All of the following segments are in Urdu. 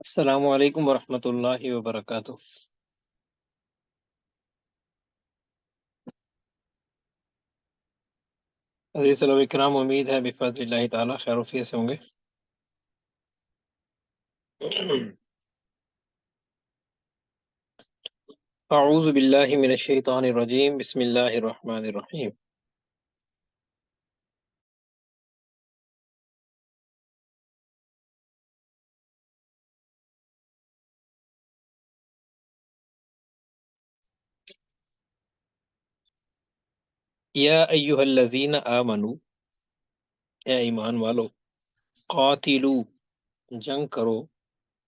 السلام علیکم ورحمۃ اللہ وبرکاتہ۔ عزیز صلی اکرام، امید ہے بفضل اللہ تعالیٰ خیر وفیت سے ہوں گے۔ اعوذ باللہ من الشیطان الرجیم، بسم اللہ الرحمن الرحیم۔ یا ایہا الذین آمنو، اے ایمان والو، قاتلو، جنگ کرو،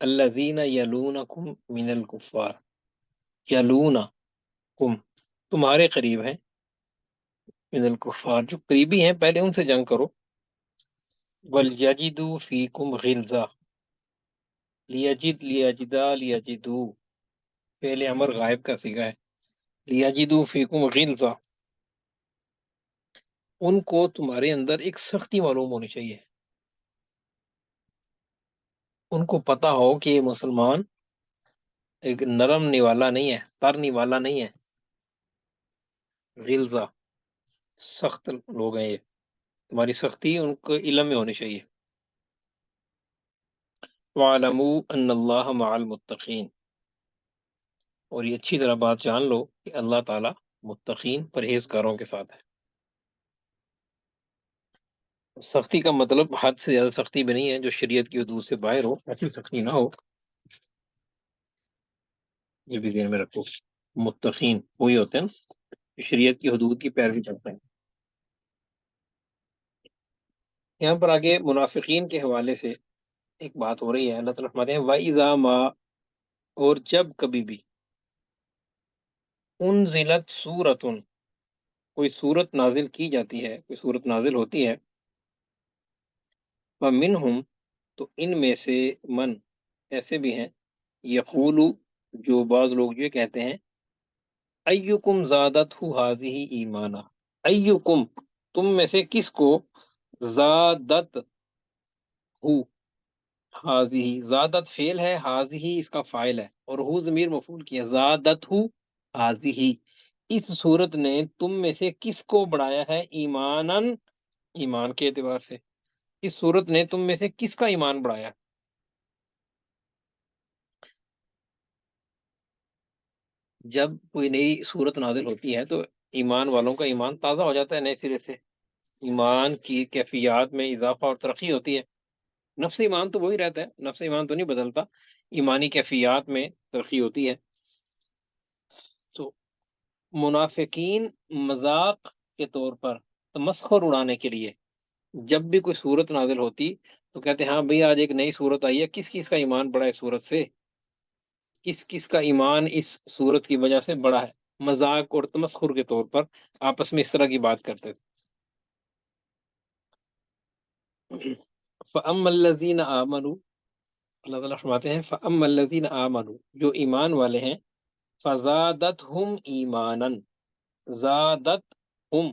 الذین یلونکم من الکفار، یلونکم، تمہارے قریب ہیں، من الکفار، جو قریبی ہیں پہلے ان سے جنگ کرو، ولیجدوا فیکم غلظہ، لیجد، لیجدا، لیجدو، فعل امر غائب کا صیغہ ہے، لیجدوا فیکم غلظہ، ان کو تمہارے اندر ایک سختی معلوم ہونی چاہیے، ان کو پتا ہو کہ یہ مسلمان ایک نرم نوالا نہیں ہے، تر نوالا نہیں ہے، غلظہ، سخت لوگ ہیں یہ، تمہاری سختی ان کو علم میں ہونی چاہیے۔ وَاعْلَمُوا أَنَّ اللَّهَ مَعَ الْمُتَّقِينَ، اور یہ اچھی طرح بات جان لو کہ اللہ تعالیٰ متقین پرہیزگاروں کے ساتھ ہے۔ سختی کا مطلب حد سے زیادہ سختی بھی نہیں ہے جو شریعت کی حدود سے باہر ہو، ایسی سختی نہ ہو، یہ بھی ذہن میں رکھو۔ متقین وہی ہوتے ہیں جو شریعت کی حدود کی پیروی کرتے ہیں۔ یہاں پر آگے منافقین کے حوالے سے ایک بات ہو رہی ہے، اللہ تعالیٰ فرماتے ہیں وَإِذَا مَا، اور جب کبھی بھی، انزلت سورتن، کوئی صورت نازل کی جاتی ہے، کوئی صورت نازل ہوتی ہے، وَمِنْهُمْ، تو ان میں سے من، ایسے بھی ہیں، یقولو، جو بعض لوگ یہ کہتے ہیں، ایکم زادتہ ہذہ ایمانا، ایکم، تم میں سے کس کو، زادت ہو، حاضی، زادت فعل ہے، حاضی اس کا فاعل ہے، اور ہو ضمیر مفعول کیا، زادت ہو حاضی، اس صورت نے تم میں سے کس کو بڑھایا ہے، ایمانن، ایمان کے اعتبار سے، اس صورت نے تم میں سے کس کا ایمان بڑھایا۔ جب کوئی نئی صورت نازل ہوتی ہے تو ایمان والوں کا ایمان تازہ ہو جاتا ہے، نئے سرے سے ایمان کی کیفیات میں اضافہ اور ترقی ہوتی ہے۔ نفس ایمان تو وہی رہتا ہے، نفس ایمان تو نہیں بدلتا، ایمانی کیفیات میں ترقی ہوتی ہے۔ تو منافقین مذاق کے طور پر، تمسخر اڑانے کے لیے، جب بھی کوئی صورت نازل ہوتی تو کہتے ہیں ہاں بھئی آج ایک نئی صورت آئی ہے، کس کس کا ایمان بڑا ہے اس صورت سے، کس کس کا ایمان اس صورت کی وجہ سے بڑا ہے، مذاق اور تمسخر کے طور پر آپس میں اس طرح کی بات کرتے تھے۔ فَأَمَّا الَّذِينَ آمَنُوا، اللہ تعالیٰ فرماتے ہیں فَأَمَّا الَّذِينَ آمَنُوا، جو ایمان والے ہیں، فَزَادَتْهُمْ ایمانًا، زادتہم،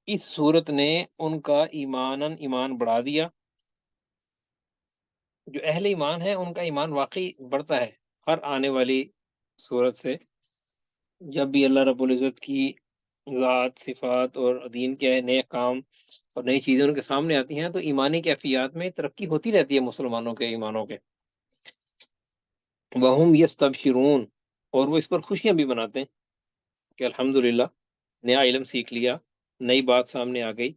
اس صورت نے ان کا ایماناً، ایمان بڑھا دیا۔ جو اہل ایمان ہے ان کا ایمان واقعی بڑھتا ہے ہر آنے والی صورت سے، جب بھی اللہ رب العزت کی ذات، صفات اور دین کے نئے کام اور نئی چیزیں ان کے سامنے آتی ہیں تو ایمانی کیفیات میں ترقی ہوتی رہتی ہے مسلمانوں کے ایمانوں کے۔ وَهُمْ يَسْتَبْشِرُونَ، اور وہ اس پر خوشیاں بھی مناتے ہیں کہ الحمدللہ نیا علم سیکھ لیا، نئی بات سامنے آ گئی،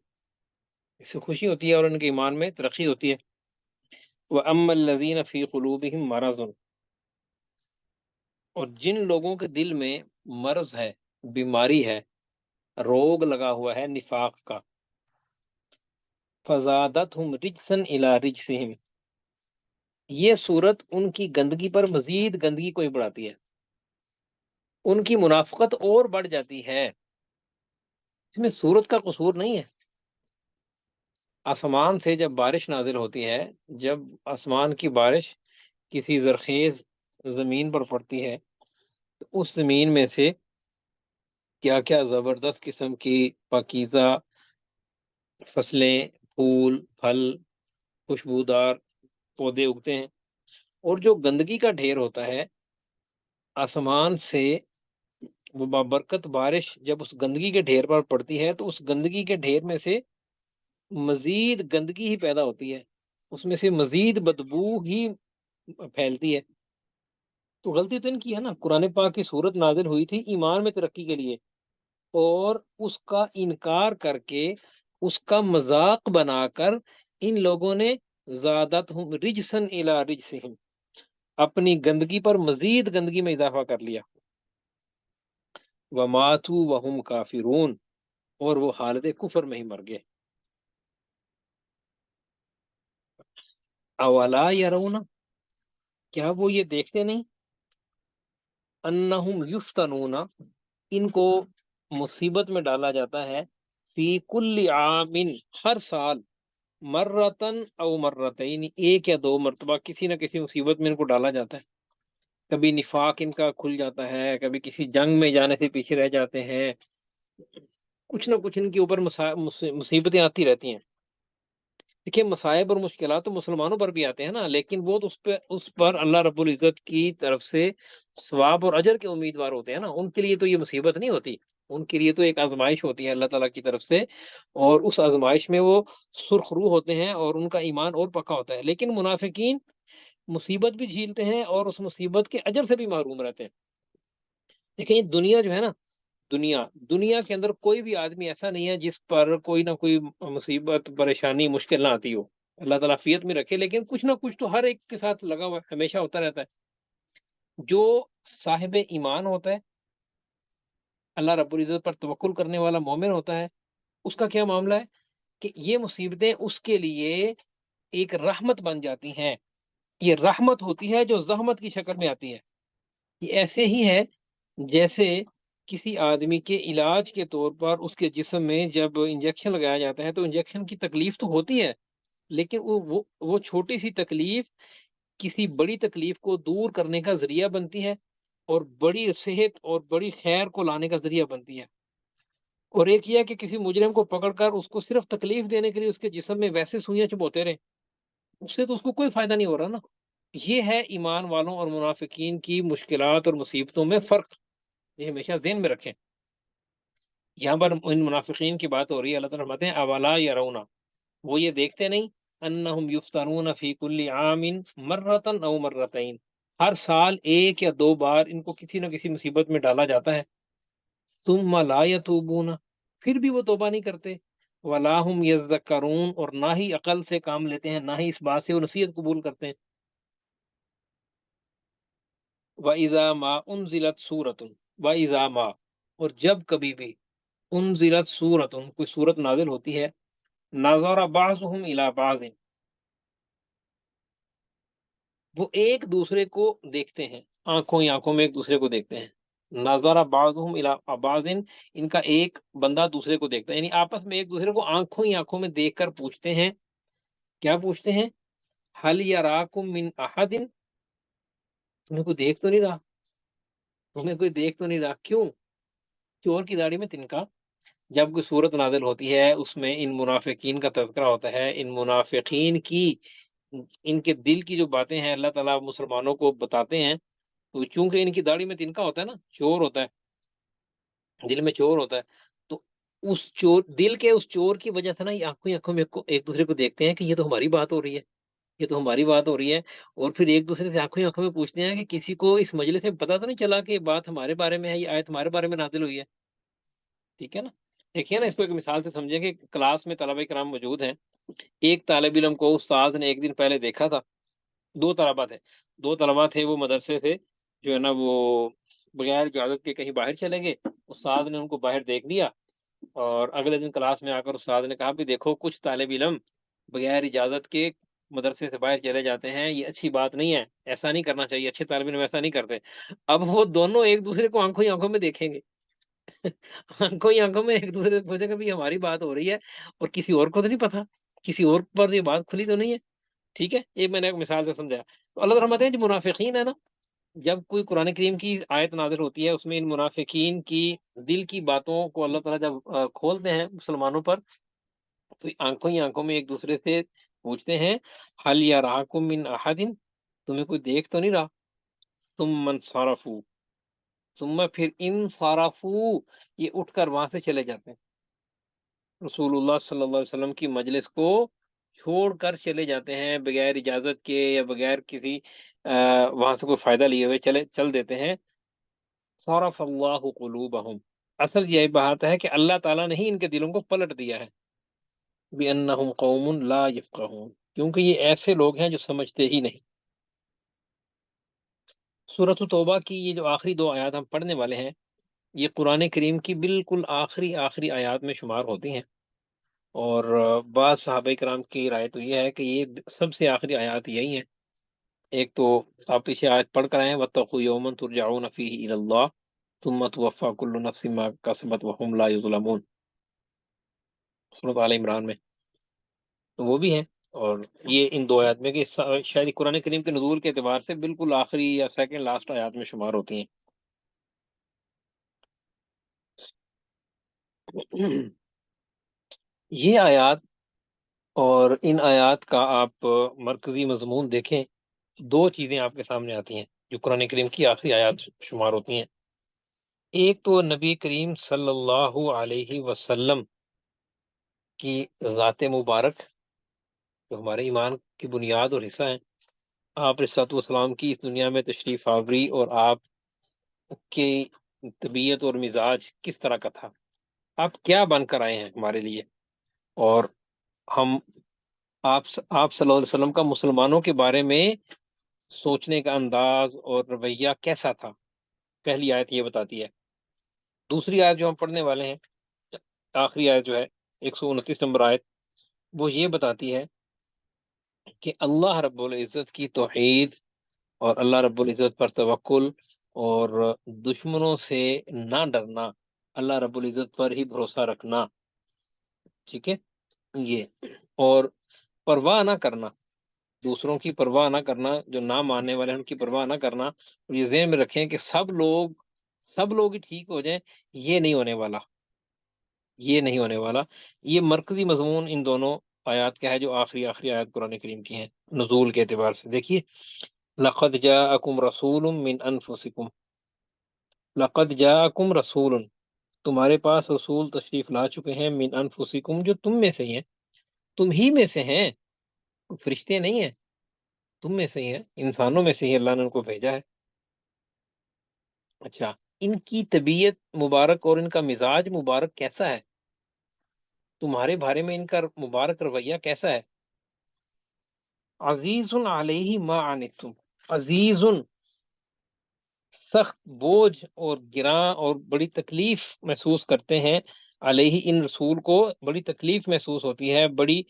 اس سے خوشی ہوتی ہے اور ان کے ایمان میں ترقی ہوتی ہے۔ وَأَمَّا الَّذِينَ فِي قُلُوبِهِمْ مَرَضٌ، اور جن لوگوں کے دل میں مرض ہے، بیماری ہے، روگ لگا ہوا ہے نفاق کا، فَزَادَتْهُمْ رِجْسًا إِلَىٰ رِجْسِهِمْ، یہ صورت ان کی گندگی پر مزید گندگی کو ہی بڑھاتی ہے، ان کی منافقت اور بڑھ جاتی ہے۔ اس میں صورت کا قصور نہیں ہے، آسمان سے جب بارش نازل ہوتی ہے، جب آسمان کی بارش کسی زرخیز زمین پر پڑتی ہے تو اس زمین میں سے کیا کیا زبردست قسم کی پاکیزہ فصلیں، پھول، پھل، خوشبودار پودے اگتے ہیں، اور جو گندگی کا ڈھیر ہوتا ہے آسمان سے، وہ بابرکت بارش جب اس گندگی کے ڈھیر پر پڑتی ہے تو اس گندگی کے ڈھیر میں سے مزید گندگی ہی پیدا ہوتی ہے، اس میں سے مزید بدبو ہی پھیلتی ہے۔ تو غلطی تو ان کی ہے نا، قرآن پاک کی صورت نازل ہوئی تھی ایمان میں ترقی کے لیے، اور اس کا انکار کر کے، اس کا مذاق بنا کر ان لوگوں نے زادتہم رجسن الی رجسہم، اپنی گندگی پر مزید گندگی میں اضافہ کر لیا۔ وماتوا وہم کافرون، اور وہ حالت کفر میں ہی مر گئے۔ اولا یرون، کیا وہ یہ دیکھتے نہیں، انہم یفتنون، ان کو مصیبت میں ڈالا جاتا ہے، فی کل عام، ہر سال، مرتن او مرتین، ایک یا دو مرتبہ کسی نہ کسی مصیبت میں ان کو ڈالا جاتا ہے۔ کبھی نفاق ان کا کھل جاتا ہے، کبھی کسی جنگ میں جانے سے پیچھے رہ جاتے ہیں، کچھ نہ کچھ ان کے اوپر مصیبتیں آتی رہتی ہیں۔ دیکھیے مصائب اور مشکلات تو مسلمانوں پر بھی آتے ہیں نا، لیکن وہ تو اس پر اللہ رب العزت کی طرف سے ثواب اور اجر کے امیدوار ہوتے ہیں نا، ان کے لیے تو یہ مصیبت نہیں ہوتی، ان کے لیے تو ایک آزمائش ہوتی ہے اللہ تعالیٰ کی طرف سے، اور اس آزمائش میں وہ سرخرو ہوتے ہیں اور ان کا ایمان اور پکا ہوتا ہے۔ لیکن منافقین مصیبت بھی جھیلتے ہیں اور اس مصیبت کے اجر سے بھی محروم رہتے ہیں۔ دیکھیں یہ دنیا جو ہے نا، دنیا کے اندر کوئی بھی آدمی ایسا نہیں ہے جس پر کوئی نہ کوئی مصیبت، پریشانی، مشکل نہ آتی ہو، اللہ تعالیٰ عافیت میں رکھے، لیکن کچھ نہ کچھ تو ہر ایک کے ساتھ لگا ہوا ہے، ہمیشہ ہوتا رہتا ہے۔ جو صاحب ایمان ہوتا ہے، اللہ رب العزت پر توکل کرنے والا مومن ہوتا ہے، اس کا کیا معاملہ ہے کہ یہ مصیبتیں اس کے لیے ایک رحمت بن جاتی ہیں۔ یہ رحمت ہوتی ہے جو زحمت کی شکل میں آتی ہے۔ یہ ایسے ہی ہے جیسے کسی آدمی کے علاج کے طور پر اس کے جسم میں جب انجیکشن لگایا جاتا ہے تو انجیکشن کی تکلیف تو ہوتی ہے، لیکن وہ چھوٹی سی تکلیف کسی بڑی تکلیف کو دور کرنے کا ذریعہ بنتی ہے، اور بڑی صحت اور بڑی خیر کو لانے کا ذریعہ بنتی ہے۔ اور ایک یہ ہے کہ کسی مجرم کو پکڑ کر اس کو صرف تکلیف دینے کے لیے اس کے جسم میں ویسے سوئیاں چبوتے رہے، اس سے تو اس کو کوئی فائدہ نہیں ہو رہا نا۔ یہ ہے ایمان والوں اور منافقین کی مشکلات اور مصیبتوں میں فرق، یہ ہمیشہ ذہن میں رکھیں۔ یہاں پر ان منافقین کی بات ہو رہی ہے، اللہ تعالیٰ فرماتے ہیں اولا یرونا، وہ یہ دیکھتے نہیں، انہم یفتنون فی کل عام مرتن او مرتین، ہر سال ایک یا دو بار ان کو کسی نہ کسی مصیبت میں ڈالا جاتا ہے، ثم لا یتوبون، پھر بھی وہ توبہ نہیں کرتے، ولا هم یذکرون، اور نہ ہی عقل سے کام لیتے ہیں، نہ ہی اس بات سے وہ نصیحت قبول کرتے ہیں۔ وَإِذَا مَا أُنزِلَتْ سُورَةٌ، وَإِذَا مَا، اور جب کبھی بھی، انزلت سورۃ، کوئی سورت نازل ہوتی ہے، نظر بعضهم الی بعض، وہ ایک دوسرے کو دیکھتے ہیں، آنکھوں ہی آنکھوں میں ایک دوسرے کو دیکھتے ہیں، نظر بعضهم الی بعض، ان کا ایک بندہ دوسرے کو دیکھتا ہے، یعنی آپس میں ایک دوسرے کو آنکھوں ہی آنکھوں میں دیکھ کر پوچھتے ہیں، کیا پوچھتے ہیں، هل یراکم من احد، تمہیں کوئی دیکھ تو نہیں رہا، تمہیں کوئی دیکھ تو نہیں رہا، کیوں؟ چور کی داڑھی میں تنکا، جب کوئی صورت نازل ہوتی ہے اس میں ان منافقین کا تذکرہ ہوتا ہے، ان منافقین کی، ان کے دل کی جو باتیں ہیں اللہ تعالیٰ مسلمانوں کو بتاتے ہیں، تو چونکہ ان کی داڑھی میں تنکا ہوتا ہے نا، چور ہوتا ہے، دل میں چور ہوتا ہے، تو اس چور، دل کے اس چور کی وجہ سے نا یہ آنکھوں ہی آنکھوں میں ایک دوسرے کو دیکھتے ہیں کہ یہ تو ہماری بات ہو رہی ہے، یہ تو ہماری بات ہو رہی ہے، اور پھر ایک دوسرے سے آنکھوں ہی آنکھوں میں پوچھتے ہیں کہ کسی کو اس مجلس میں پتہ تو نہیں چلا کہ یہ بات ہمارے بارے میں ہے، یہ آیت ہمارے بارے میں نازل ہوئی ہے، ٹھیک ہے نا۔ دیکھیے نا، اس کو ایک مثال سے سمجھیں کہ کلاس میں طلبہ کرام موجود ہیں، ایک طالب علم کو استاذ نے ایک دن پہلے دیکھا تھا، دو طلبہ تھے، دو طلبہ تھے، وہ مدرسے سے جو ہے نا وہ بغیر اجازت کے کہیں باہر چلے گئے، استاد نے ان کو باہر دیکھ لیا، اور اگلے دن کلاس میں آ کر استاد نے کہا بھی دیکھو کچھ طالب علم بغیر اجازت کے مدرسے سے باہر چلے جاتے ہیں، یہ اچھی بات نہیں ہے، ایسا نہیں کرنا چاہیے، اچھے طالب علم ایسا نہیں کرتے۔ اب وہ دونوں ایک دوسرے کو آنکھوں ہی آنکھوں میں دیکھیں گے، آنکھوں ہی آنکھوں میں ایک دوسرے سے پوچھیں گے بھی ہماری بات ہو رہی ہے، اور کسی اور کو تو نہیں پتا، کسی اور پر یہ بات کھلی تو نہیں ہے، ٹھیک ہے، یہ میں نے ایک مثال سے سمجھایا۔ تو اللہ تعالیٰ ہیں جو منافقین ہے نا، جب کوئی قرآن کریم کی آیت نازل ہوتی ہے اس میں ان منافقین کی دل کی باتوں کو اللہ تعالیٰ جب کھولتے ہیں مسلمانوں پر، تو آنکھوں ہی آنکھوں میں ایک دوسرے سے پوچھتے ہیں، حل یراکم من احد، تمہیں کوئی دیکھ تو نہیں رہا؟ ثم انصرفوا، ثم پھر انصرفوا، یہ اٹھ کر وہاں سے چلے جاتے ہیں، رسول اللہ صلی اللہ علیہ وسلم کی مجلس کو چھوڑ کر چلے جاتے ہیں بغیر اجازت کے یا بغیر کسی وہاں سے کوئی فائدہ لیے ہوئے چل دیتے ہیں۔ صرف اللہ قلوبہم، اصل یہ بات ہے کہ اللہ تعالیٰ نے ہی ان کے دلوں کو پلٹ دیا ہے، بِأَنَّهُمْ قَوْمٌ لَا يَفْقَهُونَ، کیونکہ یہ ایسے لوگ ہیں جو سمجھتے ہی نہیں۔ سورۃ توبہ کی یہ جو آخری دو آیات ہم پڑھنے والے ہیں، یہ قرآن کریم کی بالکل آخری آخری آیات میں شمار ہوتی ہیں، اور بعض صحابہ کرام کی رائے تو یہ ہے کہ یہ سب سے آخری آیات یہی ہیں۔ ایک تو آپ پیچھے آیت پڑھ کر آئے ہیں، وَاتَّقُوا يَوْمًا تُرْجَعُونَ فِيهِ إِلَى اللَّهِ ثُمَّ تُوَفَّى كُلُّ نَفْسٍ مَا كَسَبَتْ وَهُمْ لَا يُظْلَمُونَ، سورۃ آل عمران میں تو وہ بھی ہیں۔ اور یہ ان دو آیات میں کہ شاید قرآن کریم کے نزول کے اعتبار سے بالکل آخری یا سیکنڈ لاسٹ آیات میں شمار ہوتی ہیں۔ یہ آیات اور ان آیات کا آپ مرکزی مضمون دیکھیں، دو چیزیں آپ کے سامنے آتی ہیں جو قرآن کریم کی آخری آیات شمار ہوتی ہیں۔ ایک تو نبی کریم صلی اللہ علیہ وسلم کی ذات مبارک، جو ہمارے ایمان کی بنیاد اور حصہ ہیں۔ آپ علیہ الصلوۃ والسلام کی اس دنیا میں تشریف آوری اور آپ کی طبیعت اور مزاج کس طرح کا تھا، آپ کیا بن کر آئے ہیں ہمارے لیے، اور ہم آپ صلی اللہ علیہ وسلم کا مسلمانوں کے بارے میں سوچنے کا انداز اور رویہ کیسا تھا، پہلی آیت یہ بتاتی ہے۔ دوسری آیت جو ہم پڑھنے والے ہیں، آخری آیت جو ہے 129 نمبر آیت، وہ یہ بتاتی ہے کہ اللہ رب العزت کی توحید اور اللہ رب العزت پر توکل اور دشمنوں سے نہ ڈرنا، اللہ رب العزت پر ہی بھروسہ رکھنا، ٹھیک ہے یہ، اور پرواہ نہ کرنا، دوسروں کی پرواہ نہ کرنا، جو نہ ماننے والے ہیں ان کی پرواہ نہ کرنا، اور یہ ذہن میں رکھیں کہ سب لوگ ہی ٹھیک ہو جائیں، یہ نہیں ہونے والا، یہ نہیں ہونے والا۔ یہ مرکزی مضمون ان دونوں آیات کا ہے جو آخری آخری آیات قرآن کریم کی ہیں نزول کے اعتبار سے۔ دیکھیے، لقد جاءکم رسول من انفسکم، لقد جاءکم رسول، تمہارے پاس رسول تشریف لا چکے ہیں، من انفسکم، جو تم میں سے ہی ہیں، تم ہی میں سے ہیں، فرشتے نہیں ہیں، تم میں سے ہی ہیں، انسانوں میں سے ہی اللہ نے ان کو بھیجا ہے۔ اچھا، ان کی طبیعت مبارک اور ان کا مزاج مبارک کیسا ہے، تمہارے بارے میں ان کا مبارک رویہ کیسا ہے؟ عزیز علیہ ما عنتم، عزیز، سخت بوجھ اور گراں اور بڑی تکلیف محسوس کرتے ہیں، علیہ، ان رسول کو بڑی تکلیف محسوس ہوتی ہے، بڑی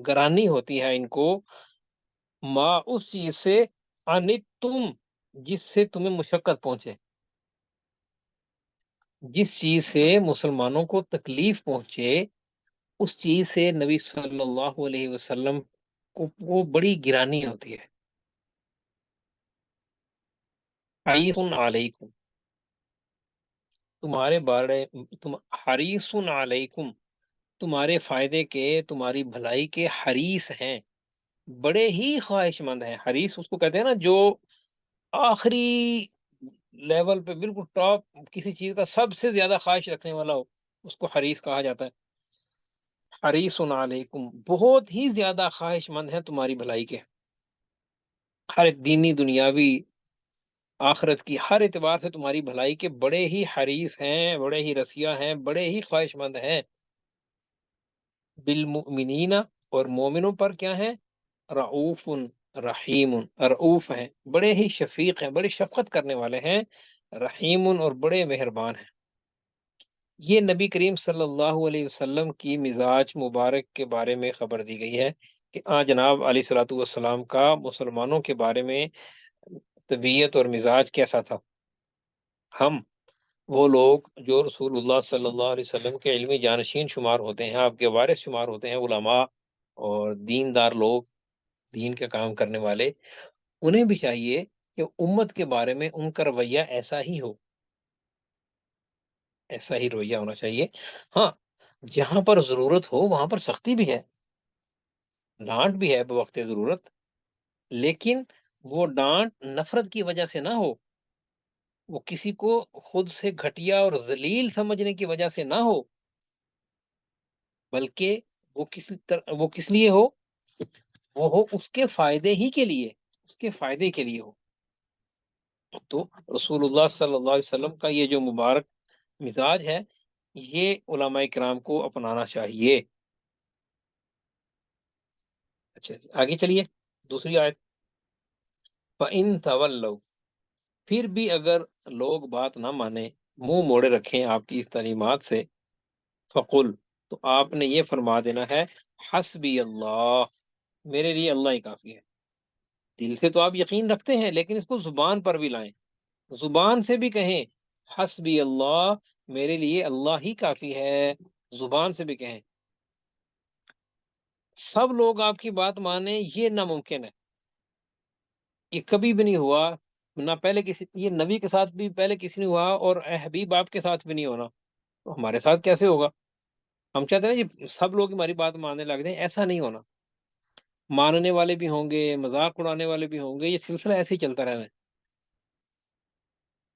گرانی ہوتی ہے ان کو، ما، اس چیز سے، عنتم، جس سے تمہیں مشقت پہنچے، جس چیز سے مسلمانوں کو تکلیف پہنچے، اس چیز سے نبی صلی اللہ علیہ وسلم کو وہ بڑی گرانی ہوتی ہے۔ حریص علیکم، تمہارے بارے، تم، حریص علیکم، تمہارے فائدے کے، تمہاری بھلائی کے حریص ہیں، بڑے ہی خواہش مند ہیں۔ حریص اس کو کہتے ہیں نا جو آخری لیول پہ بالکل ٹاپ کسی چیز کا سب سے زیادہ خواہش رکھنے والا ہو، اس کو حریص کہا جاتا ہے۔ حریص علیکم، بہت ہی زیادہ خواہش مند ہیں تمہاری بھلائی کے، ہر ایک دینی دنیاوی آخرت کی ہر اعتبار سے تمہاری بھلائی کے بڑے ہی حریص ہیں، بڑے ہی رسیا ہیں، بڑے ہی خواہش مند ہیں۔ بالمؤمنین، اور مومنوں پر کیا ہیں؟ رعوف رحیم، رعوف ہیں، بڑے ہی شفیق ہیں، بڑی شفقت کرنے والے ہیں، رحیم، اور بڑے مہربان ہیں۔ یہ نبی کریم صلی اللہ علیہ وسلم کی مزاج مبارک کے بارے میں خبر دی گئی ہے کہ جناب علیہ الصلوۃ والسلام کا مسلمانوں کے بارے میں طبیعت اور مزاج کیسا تھا۔ ہم وہ لوگ جو رسول اللہ صلی اللہ علیہ وسلم کے علمی جانشین شمار ہوتے ہیں، آپ کے وارث شمار ہوتے ہیں، علماء اور دیندار لوگ، دین کا کام کرنے والے، انہیں بھی چاہیے کہ امت کے بارے میں ان کا رویہ ایسا ہی ہو، ایسا ہی رویہ ہونا چاہیے۔ ہاں، جہاں پر ضرورت ہو وہاں پر سختی بھی ہے، ڈانٹ بھی ہے بوقت ضرورت، لیکن وہ ڈانٹ نفرت کی وجہ سے نہ ہو، وہ کسی کو خود سے گھٹیا اور ذلیل سمجھنے کی وجہ سے نہ ہو، بلکہ وہ کس لیے ہو، وہ ہو اس کے فائدے ہی کے لیے، اس کے فائدے کے لیے ہو۔ تو رسول اللہ صلی اللہ علیہ وسلم کا یہ جو مبارک مزاج ہے، یہ علماء کرام کو اپنانا چاہیے۔ اچھا جی، آگے چلیے، دوسری آیت۔ فَإِن تَوَلَّوْا، پھر بھی اگر لوگ بات نہ مانیں، منہ موڑے رکھیں آپ کی اس تعلیمات سے، فقل، تو آپ نے یہ فرما دینا ہے، حسبی اللہ، میرے لیے اللہ ہی کافی ہے۔ دل سے تو آپ یقین رکھتے ہیں، لیکن اس کو زبان پر بھی لائیں، زبان سے بھی کہیں حسبی اللہ، میرے لیے اللہ ہی کافی ہے، زبان سے بھی کہیں۔ سب لوگ آپ کی بات مانیں یہ ناممکن ہے، یہ کبھی بھی نہیں ہوا، نہ پہلے کسی، یہ نبی کے ساتھ بھی پہلے کسی نے ہوا، اور اے حبیب آپ کے ساتھ بھی نہیں ہونا، تو ہمارے ساتھ کیسے ہوگا؟ ہم چاہتے ہیں کہ سب لوگ ہماری بات ماننے لگ جائیں، ایسا نہیں ہونا، ماننے والے بھی ہوں گے، مذاق اڑانے والے بھی ہوں گے، یہ سلسلہ ایسے ہی چلتا رہنا ہے۔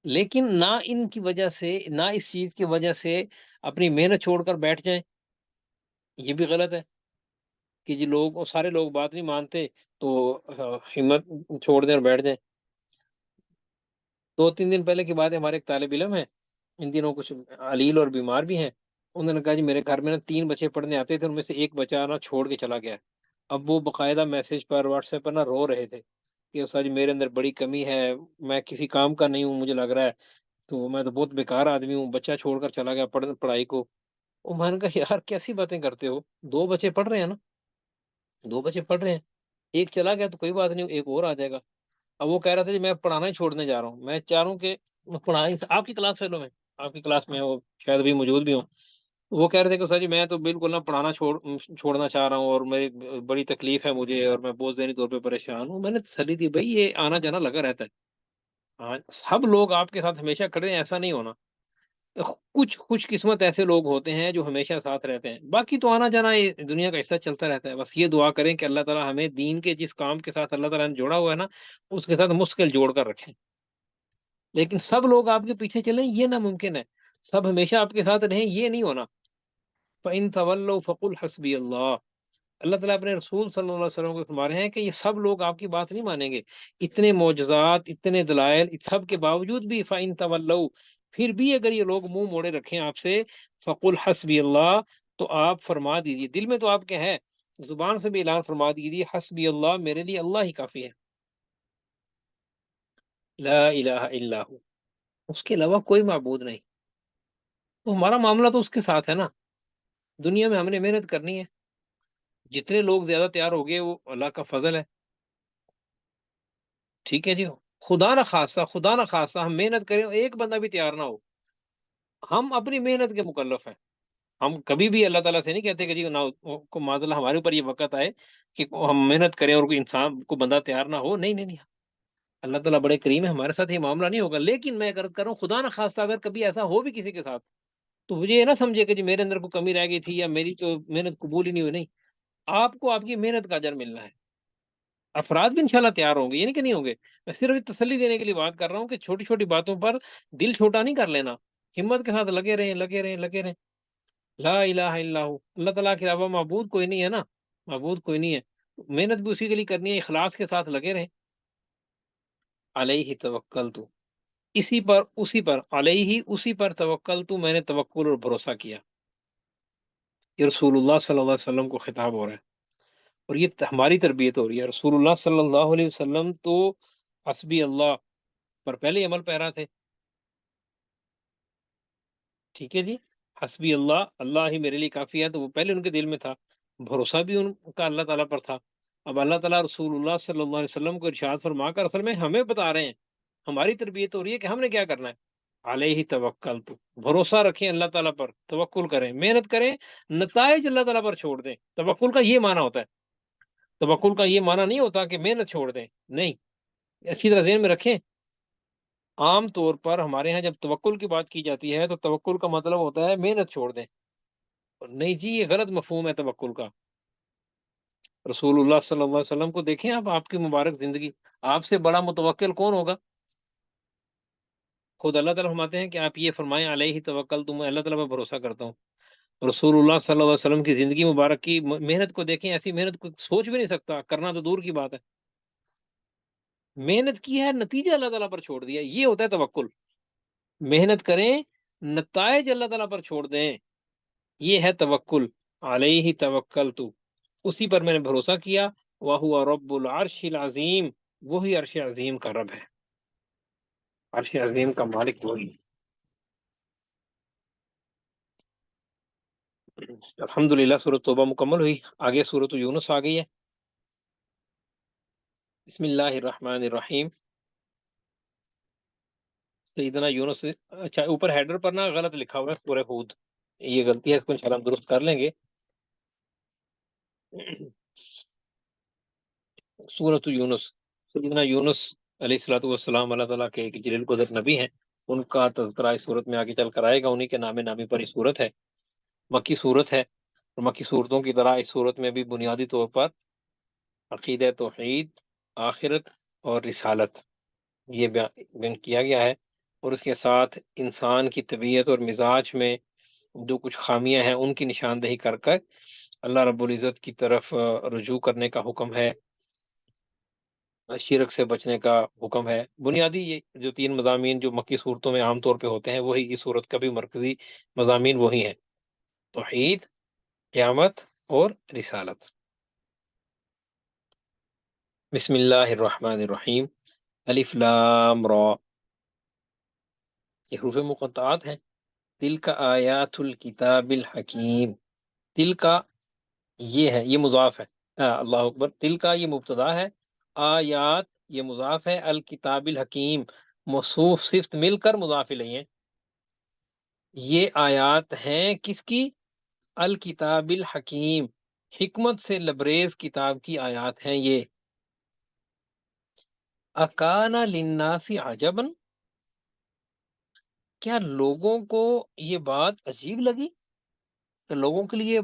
لیکن نہ ان کی وجہ سے، نہ اس چیز کی وجہ سے اپنی محنت چھوڑ کر بیٹھ جائیں، یہ بھی غلط ہے کہ جی لوگ، سارے لوگ بات نہیں مانتے تو ہمت چھوڑ دیں اور بیٹھ جائیں۔ 2 3 دن پہلے کی بات ہے، ہمارے ایک طالب علم ہیں، ان دنوں کچھ علیل اور بیمار بھی ہیں، انہوں نے کہا جی میرے گھر میں نا 3 بچے پڑھنے آتے تھے، ان میں سے ایک بچہ نا چھوڑ کے چلا گیا۔ اب وہ باقاعدہ میسج پر، واٹس ایپ پر نا رو رہے تھے کہ استاد جی میرے اندر بڑی کمی ہے، میں کسی کام کا نہیں ہوں، مجھے لگ رہا ہے، تو میں تو بہت بیکار آدمی ہوں، بچہ چھوڑ کر چلا گیا پڑھائی کو۔ اور میں نے کہا یار کیسی باتیں کرتے ہو، 2 بچے پڑھ رہے ہیں نا، 2 بچے پڑھ رہے ہیں، ایک چلا گیا تو کوئی بات نہیں، ایک اور آ جائے گا۔ اب وہ کہہ رہا تھا جی میں پڑھانا ہی چھوڑنے جا رہا ہوں، میں چاہ رہا ہوں کہ پڑھائی، آپ کی کلاس فیلو میں، آپ کی کلاس میں وہ شاید بھی موجود بھی ہوں، وہ کہہ رہے تھے کہ سر جی میں تو بالکل نہ پڑھانا چھوڑنا چاہ رہا ہوں، اور میری بڑی تکلیف ہے مجھے، اور میں بہت ذہنی طور پہ پریشان ہوں۔ میں نے تسلی دی، بھائی یہ آنا جانا لگا رہتا ہے، ہاں سب لوگ آپ کے ساتھ ہمیشہ کھڑے ہیں ایسا نہیں ہونا، کچھ خوش قسمت ایسے لوگ ہوتے ہیں جو ہمیشہ ساتھ رہتے ہیں، باقی تو آنا جانا یہ دنیا کا حصہ چلتا رہتا ہے۔ بس یہ دعا کریں کہ اللہ تعالیٰ ہمیں دین کے جس کام کے ساتھ اللہ تعالیٰ نے جوڑا ہوا ہے نا، اس کے ساتھ مستقل جوڑ کر رکھیں، لیکن سب لوگ آپ کے پیچھے چلیں یہ ناممکن ہے، سب ہمیشہ آپ کے ساتھ رہیں یہ نہیں ہونا۔ فَإِن تَوَلَّوْا فَقُلْ حَسْبِيَ اللَّهُ، اللہ تعالیٰ اپنے رسول صلی اللہ علیہ وسلم کو فرما رہے ہیں کہ یہ سب لوگ آپ کی بات نہیں مانیں گے، اتنے معجزات، اتنے دلائل، اس سب کے باوجود بھی فَإِن تَوَلَّوْا، پھر بھی اگر یہ لوگ منہ موڑے رکھیں آپ سے، فَقُلْ حَسْبِيَ اللَّهُ، تو آپ فرما دیجیے، دل میں تو آپ کے ہے، زبان سے بھی اعلان فرما دیجیے، حسبی اللہ، میرے لیے اللہ ہی کافی ہے، لا الہ الا ہو، اس کے علاوہ کوئی معبود نہیں۔ تو ہمارا معاملہ تو اس کے ساتھ ہے نا، دنیا میں ہم نے محنت کرنی ہے، جتنے لوگ زیادہ تیار ہو گئے وہ اللہ کا فضل ہے، ٹھیک ہے جی۔ خدا نہ خاصہ ہم محنت کریں، ایک بندہ بھی تیار نہ ہو، ہم اپنی محنت کے مکلف ہیں، ہم کبھی بھی اللہ تعالیٰ سے نہیں کہتے کہ جی نہ کو معاذ اللہ ہمارے اوپر یہ وقت آئے کہ ہم محنت کریں اور کوئی انسان کو بندہ تیار نہ ہو، نہیں نہیں نہیں، اللہ تعالیٰ بڑے کریم ہے، ہمارے ساتھ یہ معاملہ نہیں ہوگا، لیکن میں عرض کر رہا ہوں خدا نہ خواستہ اگر کبھی ایسا ہو بھی کسی کے ساتھ، تو مجھے یہ نہ سمجھے کہ جی میرے اندر کوئی کمی رہ گئی تھی یا میری تو محنت قبول ہی نہیں ہوئی، نہیں، آپ کو آپ کی محنت کا اجر ملنا ہے، افراد بھی انشاءاللہ تیار ہوں گے، یہ نہیں کہ نہیں ہوں گے، میں صرف ایک تسلی دینے کے لیے بات کر رہا ہوں کہ چھوٹی چھوٹی باتوں پر دل چھوٹا نہیں کر لینا، ہمت کے ساتھ لگے رہیں لگے رہیں لگے رہیں، لا الہ الا ہو، اللہ تعالیٰ کے علاوہ معبود کوئی نہیں ہے نا، معبود کوئی نہیں ہے، محنت بھی اسی کے لیے کرنی ہے، اخلاص کے ساتھ لگے رہیں، علیہ توکلت، اسی پر علیہ، اسی پر توکلت، میں نے توکل اور بھروسہ کیا، یہ رسول اللہ صلی اللہ علیہ وسلم کو خطاب ہو رہا ہے، اور یہ ہماری تربیت ہو رہی ہے، رسول اللہ صلی اللہ علیہ وسلم تو حسبی اللہ پر پہلے ہی عمل پیرا تھے، ٹھیک ہے جی، حسبی اللہ، اللہ ہی میرے لیے کافی ہے، تو وہ پہلے ان کے دل میں تھا، بھروسہ بھی ان کا اللہ تعالیٰ پر تھا۔ اب اللہ تعالیٰ رسول اللہ صلی اللہ علیہ وسلم کو ارشاد فرما کر اصل میں ہمیں بتا رہے ہیں، ہماری تربیت ہو رہی ہے کہ ہم نے کیا کرنا ہے، علیہ توکل، تو بھروسہ رکھیں اللہ تعالیٰ پر، توکل کریں، محنت کریں، نتائج اللہ تعالیٰ پر چھوڑ دیں، توکل کا یہ معنی ہوتا ہے، توکل کا یہ معنی نہیں ہوتا کہ محنت چھوڑ دیں، نہیں، اچھی طرح ذہن میں رکھیں، عام طور پر ہمارے ہاں جب توکل کی بات کی جاتی ہے تو توکل کا مطلب ہوتا ہے محنت چھوڑ دیں، نہیں جی یہ غلط مفہوم ہے توکل کا، رسول اللہ صلی اللہ علیہ وسلم کو دیکھیں آپ کی مبارک زندگی، آپ سے بڑا متوکل کون ہوگا؟ خود اللہ تعالیٰ فرماتے ہیں کہ آپ یہ فرمائیں علیہ توکل، میں اللہ تعالیٰ پہ بھروسہ کرتا ہوں۔ رسول اللہ صلی اللہ علیہ وسلم کی زندگی مبارک کی محنت کو دیکھیں، ایسی محنت کو سوچ بھی نہیں سکتا، کرنا تو دور کی بات ہے۔ محنت کی ہے، نتیجہ اللہ تعالیٰ پر چھوڑ دیا، یہ ہوتا ہے توکل۔ محنت کریں، نتائج اللہ تعالیٰ پر چھوڑ دیں، یہ ہے توکل۔ علیہ توکلت، اسی پر میں نے بھروسہ کیا۔ وَهُوَ رَبُّ الْعَرْشِ الْعَظِيمِ، وہی عرش عظیم کا رب ہے، عرش عظیم کا مالک وہی۔ الحمدللہ سورۃ توبہ مکمل ہوئی، آگے سورۃ یونس آ گئی ہے۔ بسم اللہ الرحمن الرحیم۔ سیدنا یونس، اچھا اوپر ہیڈر پر نا غلط لکھا ہوا ہے سورہ ہود، یہ غلطی ہے، اس کو انشاءاللہ ہم درست کر لیں گے۔ سورۃ یونس، سیدنا یونس علیہ الصلوۃ والسلام اللہ تعالیٰ کے ایک جلیل القدر نبی ہیں، ان کا تذکرہ اس صورت میں آگے چل کر آئے گا، انہی کے نام نامی پر یہ صورت ہے، مکی صورت ہے، اور مکی صورتوں کی طرح اس صورت میں بھی بنیادی طور پر عقیدہ توحید، آخرت اور رسالت یہ بیان کیا گیا ہے، اور اس کے ساتھ انسان کی طبیعت اور مزاج میں جو کچھ خامیاں ہیں ان کی نشاندہی کر کر اللہ رب العزت کی طرف رجوع کرنے کا حکم ہے، شرک سے بچنے کا حکم ہے۔ بنیادی یہ جو تین مضامین جو مکی صورتوں میں عام طور پہ ہوتے ہیں، وہی اس صورت کا بھی مرکزی مضامین وہی ہیں، توحید، قیامت اور رسالت۔ بسم اللہ الرحمن الرحیم۔ الف لام را، یہ حروف مقطعات ہیں۔ تلک آیات الکتاب الحکیم، تلک یہ ہے، یہ مضاف ہے، اللہ اکبر، تلک یہ مبتدا ہے، آیات یہ مضاف ہے، الکتاب الحکیم موصوف صفت مل کر مضاف الیہ ہیں۔ یہ آیات ہیں کس کی؟ الکتاب الحکیم، حکمت سے لبریز کتاب کی آیات ہیں یہ۔ اکان للناس عجبا، کیا لوگوں کو یہ بات عجیب لگی؟ تو لوگوں کے لیے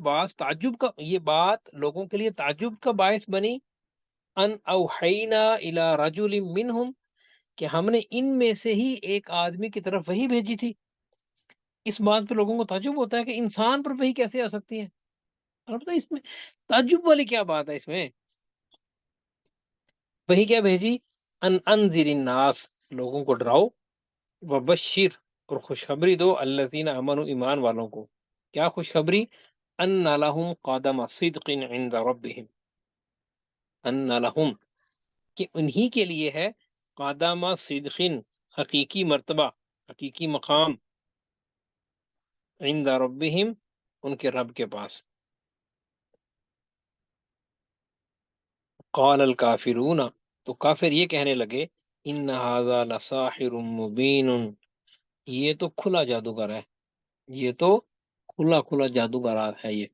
یہ بات لوگوں کے لیے تعجب کا باعث بنی۔ ان اوحینا الی رجل منہم، کہ ہم نے ان میں سے ہی ایک آدمی کی طرف وحی بھیجی تھی۔ اس بات پہ لوگوں کو تعجب ہوتا ہے کہ انسان پر وحی کیسے آ سکتی ہے، البتہ اس میں تعجب والی کیا بات ہے؟ اس میں وحی کیا بھیجی؟ ان انذر الناس، لوگوں کو ڈراؤ، وبشر، اور خوشخبری دو، الذین آمنوا، ایمان والوں کو۔ کیا خوشخبری؟ ان لہم قدم صدق عند ربہم، ان لہم، کہ انہی کے لیے ہے، قدم صدق، حقیقی مرتبہ، حقیقی مقام، عند ربہم، ان کے رب کے پاس۔ قال الکافرون، تو کافر یہ کہنے لگے، ان ھذا لساحر مبین، یہ تو کھلا جادوگر ہے، یہ تو کھلا کھلا جادوگر ہے یہ۔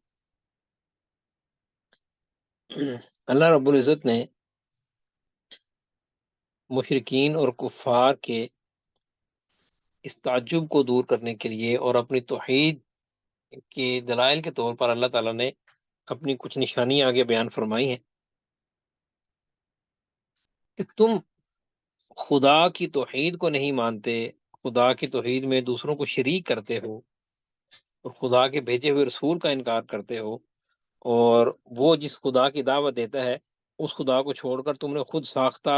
اللہ رب العزت نے مشرکین اور کفار کے اس تعجب کو دور کرنے کے لیے اور اپنی توحید کے دلائل کے طور پر اللہ تعالیٰ نے اپنی کچھ نشانیاں آگے بیان فرمائی ہیں کہ تم خدا کی توحید کو نہیں مانتے، خدا کی توحید میں دوسروں کو شریک کرتے ہو، اور خدا کے بھیجے ہوئے رسول کا انکار کرتے ہو، اور وہ جس خدا کی دعوت دیتا ہے اس خدا کو چھوڑ کر تم نے خود ساختہ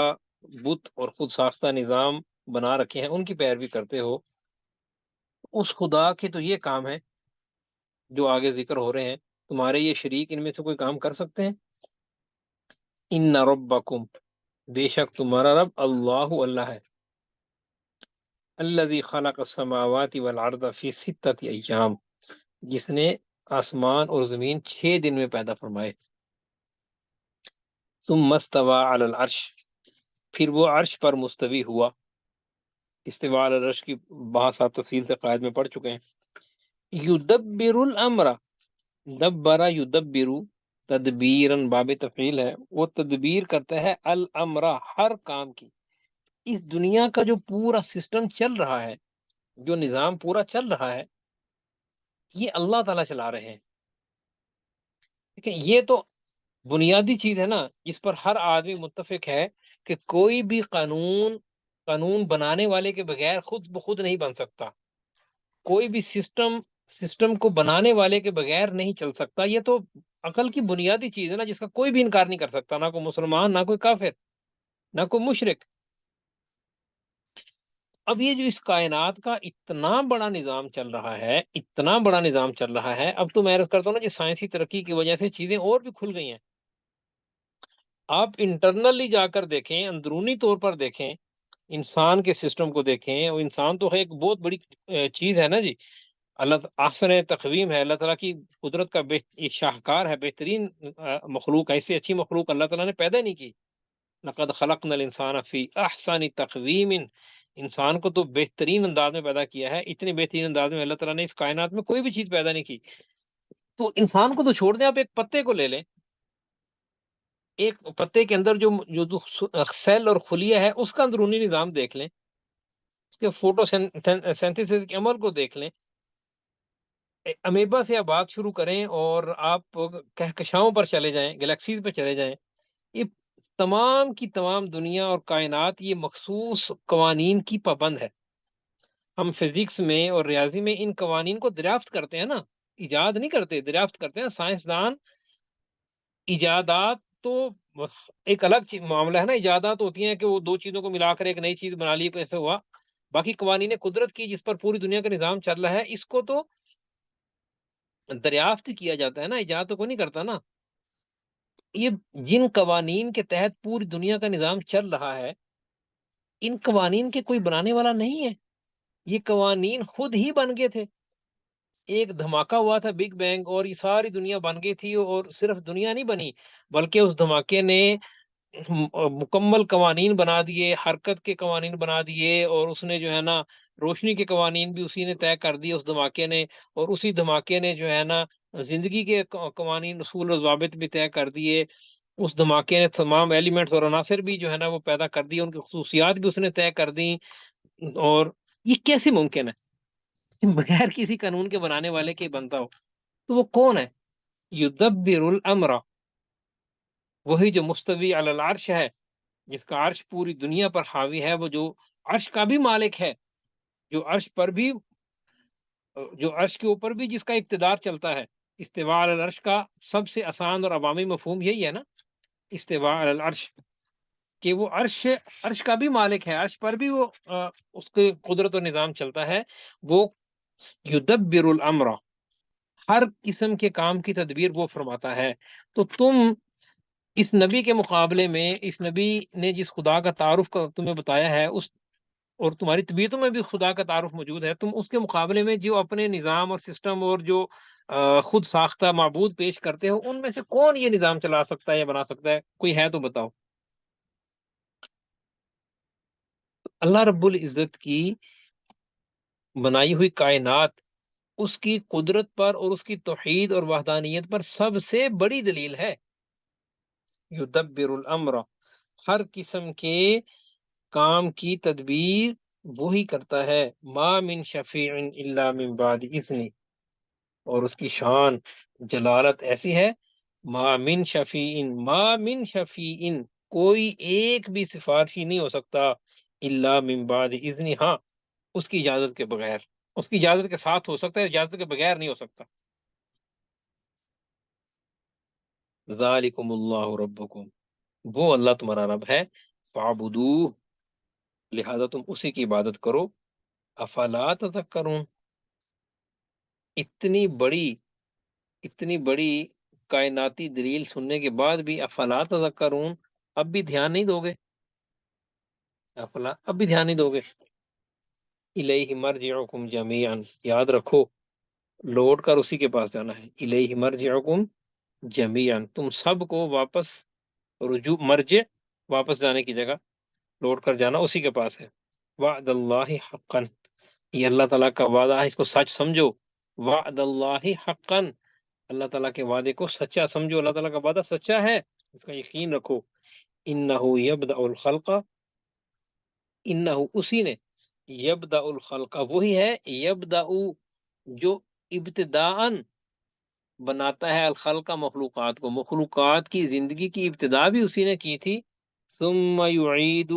بت اور خود ساختہ نظام بنا رکھے ہیں، ان کی پیروی کرتے ہو۔ اس خدا کے تو یہ کام ہے جو آگے ذکر ہو رہے ہیں، تمہارے یہ شریک ان میں سے کوئی کام کر سکتے ہیں؟ ان ربکم، بے شک تمہارا رب، اللہ ہے، الذی خلق السماوات والارض فی ستۃ ایام، جس نے آسمان اور زمین 6 دن میں پیدا فرمائے۔ ثم استوى علی العرش، پھر وہ عرش پر مستوی ہوا۔ استواء علی العرش کی بحث آپ تفصیل سے قائد میں پڑھ چکے ہیں۔ یدبر الامر، دبر یدبر، تدبیرن باب تفعیل ہے، وہ تدبیر کرتا ہے الامر، ہر کام کی۔ اس دنیا کا جو پورا سسٹم چل رہا ہے، جو نظام پورا چل رہا ہے، یہ اللہ تعالیٰ چلا رہے ہیں۔ ٹھیک ہے، یہ تو بنیادی چیز ہے نا جس پر ہر آدمی متفق ہے کہ کوئی بھی قانون بنانے والے کے بغیر خود بخود نہیں بن سکتا، کوئی بھی سسٹم کو بنانے والے کے بغیر نہیں چل سکتا. یہ تو عقل کی بنیادی چیز ہے نا جس کا کوئی بھی انکار نہیں کر سکتا، نہ کوئی مسلمان، نہ کوئی کافر، نہ کوئی مشرک. اب یہ جو اس کائنات کا اتنا بڑا نظام چل رہا ہے، اتنا بڑا نظام چل رہا ہے، اب تو میں عرض کرتا ہوں نا کہ سائنسی ترقی کی وجہ سے چیزیں اور بھی کھل گئی ہیں. آپ انٹرنلی جا کر دیکھیں، اندرونی طور پر دیکھیں، انسان کے سسٹم کو دیکھیں. اور انسان تو ہے ایک بہت بڑی چیز ہے نا جی. اللہ احسن تقویم ہے، اللہ تعالیٰ کی قدرت کا ایک شاہکار ہے، بہترین مخلوق ہے. ایسی اچھی مخلوق اللہ تعالیٰ نے پیدا نہیں کی. لقد خلقنا الانسان فی احسن تقویم، انسان کو تو بہترین انداز میں پیدا کیا ہے. اتنے بہترین انداز میں اللہ تعالیٰ نے اس کائنات میں کوئی بھی چیز پیدا نہیں کی. تو انسان کو تو چھوڑ دیں، آپ ایک پتے کو لے لیں، ایک پتے کے اندر جو سیل اور خلیہ ہے اس کا اندرونی نظام دیکھ لیں، اس کے فوٹو سینتھیسس کے عمل کو دیکھ لیں. امیبا سے آپ بات شروع کریں اور آپ کہکشاؤں پر چلے جائیں، گلیکسیز پہ چلے جائیں. یہ تمام کی تمام دنیا اور کائنات یہ مخصوص قوانین کی پابند ہے. ہم فزکس میں اور ریاضی میں ان قوانین کو دریافت کرتے ہیں نا، ایجاد نہیں کرتے، دریافت کرتے ہیں. سائنسدان ایجادات تو ایک الگ معاملہ ہے نا. ایجادات ہوتی ہیں کہ وہ دو چیزوں کو ملا کر ایک نئی چیز بنا لی، کیسے ہوا. باقی قوانین قدرت کی جس پر پوری دنیا کا نظام چل رہا ہے، اس کو تو دریافت کیا جاتا ہے نا، ایجاد تو کوئی نہیں کرتا نا. یہ جن قوانین کے تحت پوری دنیا کا نظام چل رہا ہے، ان قوانین کے کوئی بنانے والا نہیں ہے. یہ قوانین خود ہی بن گئے تھے. ایک دھماکہ ہوا تھا بگ بینگ اور یہ ساری دنیا بن گئی تھی. اور صرف دنیا نہیں بنی بلکہ اس دھماکے نے مکمل قوانین بنا دیے، حرکت کے قوانین بنا دیے. اور اس نے جو ہے نا روشنی کے قوانین بھی اسی نے طے کر دیے اس دھماکے نے. اور اسی دھماکے نے جو ہے نا زندگی کے قوانین، اصول و ضوابط بھی طے کر دیے. اس دھماکے نے تمام ایلیمنٹس اور عناصر بھی جو ہے نا وہ پیدا کر دی، ان کی خصوصیات بھی اس نے طے کر دی. اور یہ کیسے ممکن ہے بغیر کسی قانون کے بنانے والے کے بنتا ہو؟ تو وہ کون ہے؟ یدبر الامر، وہی جو مستوی علی العرش ہے، جس کا عرش پوری دنیا پر حاوی ہے. وہ جو عرش کا بھی مالک ہے، جو عرش پر بھی، جو عرش کے اوپر بھی جس کا اقتدار چلتا ہے. استواء علی العرش کا سب سے آسان اور عوامی مفہوم یہی ہے نا، استواء علی العرش، کہ وہ عرش کا بھی مالک ہے، عرش پر بھی وہ اس کے قدرت و نظام چلتا ہے. وہ یدبر الامر، ہر قسم کے کام کی تدبیر وہ فرماتا ہے. تو تم اس نبی کے مقابلے میں، اس نبی نے جس خدا کا تعارف کا تمہیں بتایا ہے، اس اور تمہاری طبیعتوں میں بھی خدا کا تعارف موجود ہے، تم اس کے مقابلے میں جو اپنے نظام اور سسٹم اور جو خود ساختہ معبود پیش کرتے ہو، ان میں سے کون یہ نظام چلا سکتا ہے یا بنا سکتا ہے؟ کوئی ہے تو بتاؤ. اللہ رب العزت کی بنائی ہوئی کائنات، اس کی قدرت پر اور اس کی توحید اور وحدانیت پر سب سے بڑی دلیل ہے. یدبر الامر، ہر قسم کے کام کی تدبیر وہی کرتا ہے. ما من شفیع الا من بعد اذن، اور اس کی شان جلالت ایسی ہے. ما من شفیع، کوئی ایک بھی سفارشی نہیں ہو سکتا الا من بعد اذن، ہاں اس کی اجازت کے بغیر. اس کی اجازت کے ساتھ ہو سکتا ہے، اجازت کے بغیر نہیں ہو سکتا. ذالکم اللہ ربکم، وہ اللہ تمہارا رب ہے. فعبدوہ، لہذا تم اسی کی عبادت کرو. افلا تذکرون، اتنی بڑی اتنی بڑی کائناتی دلیل سننے کے بعد بھی افلا تذکرون، اب بھی دھیان نہیں دو گے؟ اب بھی دھیان نہیں دو گے؟ الیہ مرجعکم جمیعا، یاد رکھو لوٹ کر اسی کے پاس جانا ہے. الیہ مرجعکم جمیعا، تم سب کو واپس، رجوع مرجع واپس جانے کی جگہ، لوٹ کر جانا اسی کے پاس ہے. وعد اللہ حقا، یہ اللہ تعالیٰ کا وعدہ ہے، اس کو سچ سمجھو. وعد اللہ حقا، اللہ تعالیٰ کے وعدے کو سچا سمجھو. اللہ تعالیٰ کا وعدہ سچا ہے، اس کا یقین رکھو. انہ یبدأ الخلق، انہ اسی نے، یبدأ الخلق وہی ہے، یبدأ جو ابتداءً بناتا ہے الخلق مخلوقات کو، مخلوقات کی زندگی کی ابتدا بھی اسی نے کی تھی، ثم یعیدہ،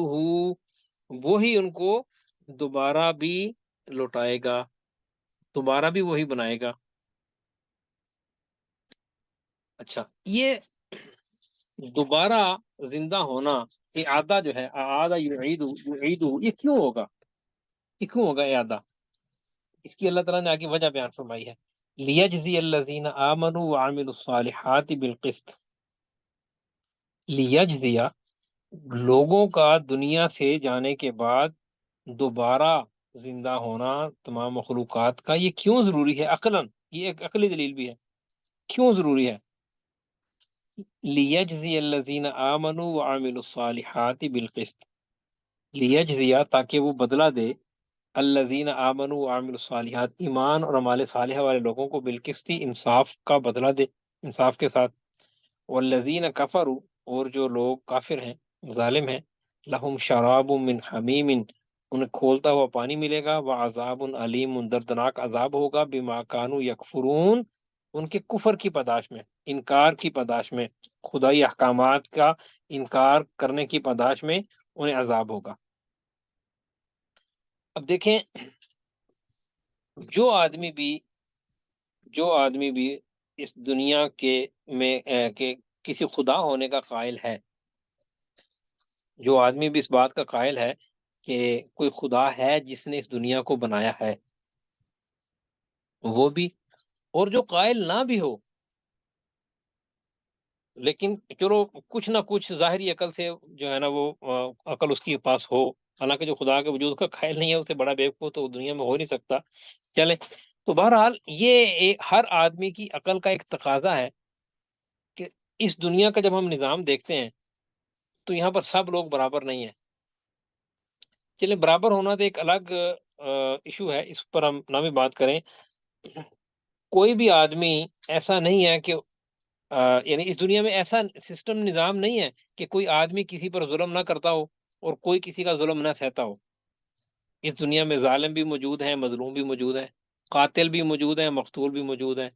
وہی ان کو دوبارہ بھی لوٹائے گا، دوبارہ بھی وہی بنائے گا۔ اچھا، یہ دوبارہ زندہ ہونا، اعادہ جو ہے، اعادہ یعید یعید، یہ کیوں ہوگا؟ یہ کیوں ہوگا اعادہ؟ اس کی اللہ تعالیٰ نے آگے وجہ بیان فرمائی ہے، لیجزی الذین آمنوا وعملوا الصالحات بالقسط، لیجزیہ، لوگوں کا دنیا سے جانے کے بعد دوبارہ زندہ ہونا تمام مخلوقات کا، یہ کیوں ضروری ہے عقلاً؟ یہ ایک عقلی دلیل بھی ہے، کیوں ضروری ہے؟ لیجزی الذین آمنوا وعملوا الصالحات بالقسط، لیجزیہ، تاکہ وہ بدلہ دے، الذین آمنوا وعملوا الصالحات، ایمان اور اعمال صالحہ والے لوگوں کو، بالقسط، انصاف کا بدلہ دے، انصاف کے ساتھ، والذین کفروا، اور جو لوگ کافر ہیں، ظالم ہیں، لہم شراب من حمیم، انہیں کھولتا ہوا پانی ملے گا، وعذاب علیم، دردناک عذاب ہوگا، بما کانوا یکفرون، ان کے کفر کی پاداش میں، انکار کی پاداش میں، خدائی احکامات کا انکار کرنے کی پاداش میں انہیں عذاب ہوگا۔ اب دیکھیں، جو آدمی بھی اس دنیا کے میں کہ کسی خدا ہونے کا قائل ہے، جو آدمی بھی اس بات کا قائل ہے کہ کوئی خدا ہے جس نے اس دنیا کو بنایا ہے، وہ بھی، اور جو قائل نہ بھی ہو، لیکن چلو کچھ نہ کچھ ظاہری عقل سے جو ہے نا وہ عقل اس کے پاس ہو، حالانکہ جو خدا کے وجود کا قائل نہیں ہے اسے بڑا بیوقوف تو دنیا میں ہو نہیں سکتا، چلے، تو بہرحال یہ ہر آدمی کی عقل کا ایک تقاضا ہے کہ اس دنیا کا جب ہم نظام دیکھتے ہیں تو یہاں پر سب لوگ برابر نہیں ہیں۔ چلے، برابر ہونا تو ایک الگ ایشو ہے، اس پر ہم نہ بھی بات کریں۔ کوئی بھی آدمی ایسا نہیں ہے کہ یعنی اس دنیا میں ایسا سسٹم نظام نہیں ہے کہ کوئی آدمی کسی پر ظلم نہ کرتا ہو اور کوئی کسی کا ظلم نہ سہتا ہو۔ اس دنیا میں ظالم بھی موجود ہیں، مظلوم بھی موجود ہیں، قاتل بھی موجود ہیں، مقتول بھی موجود ہیں،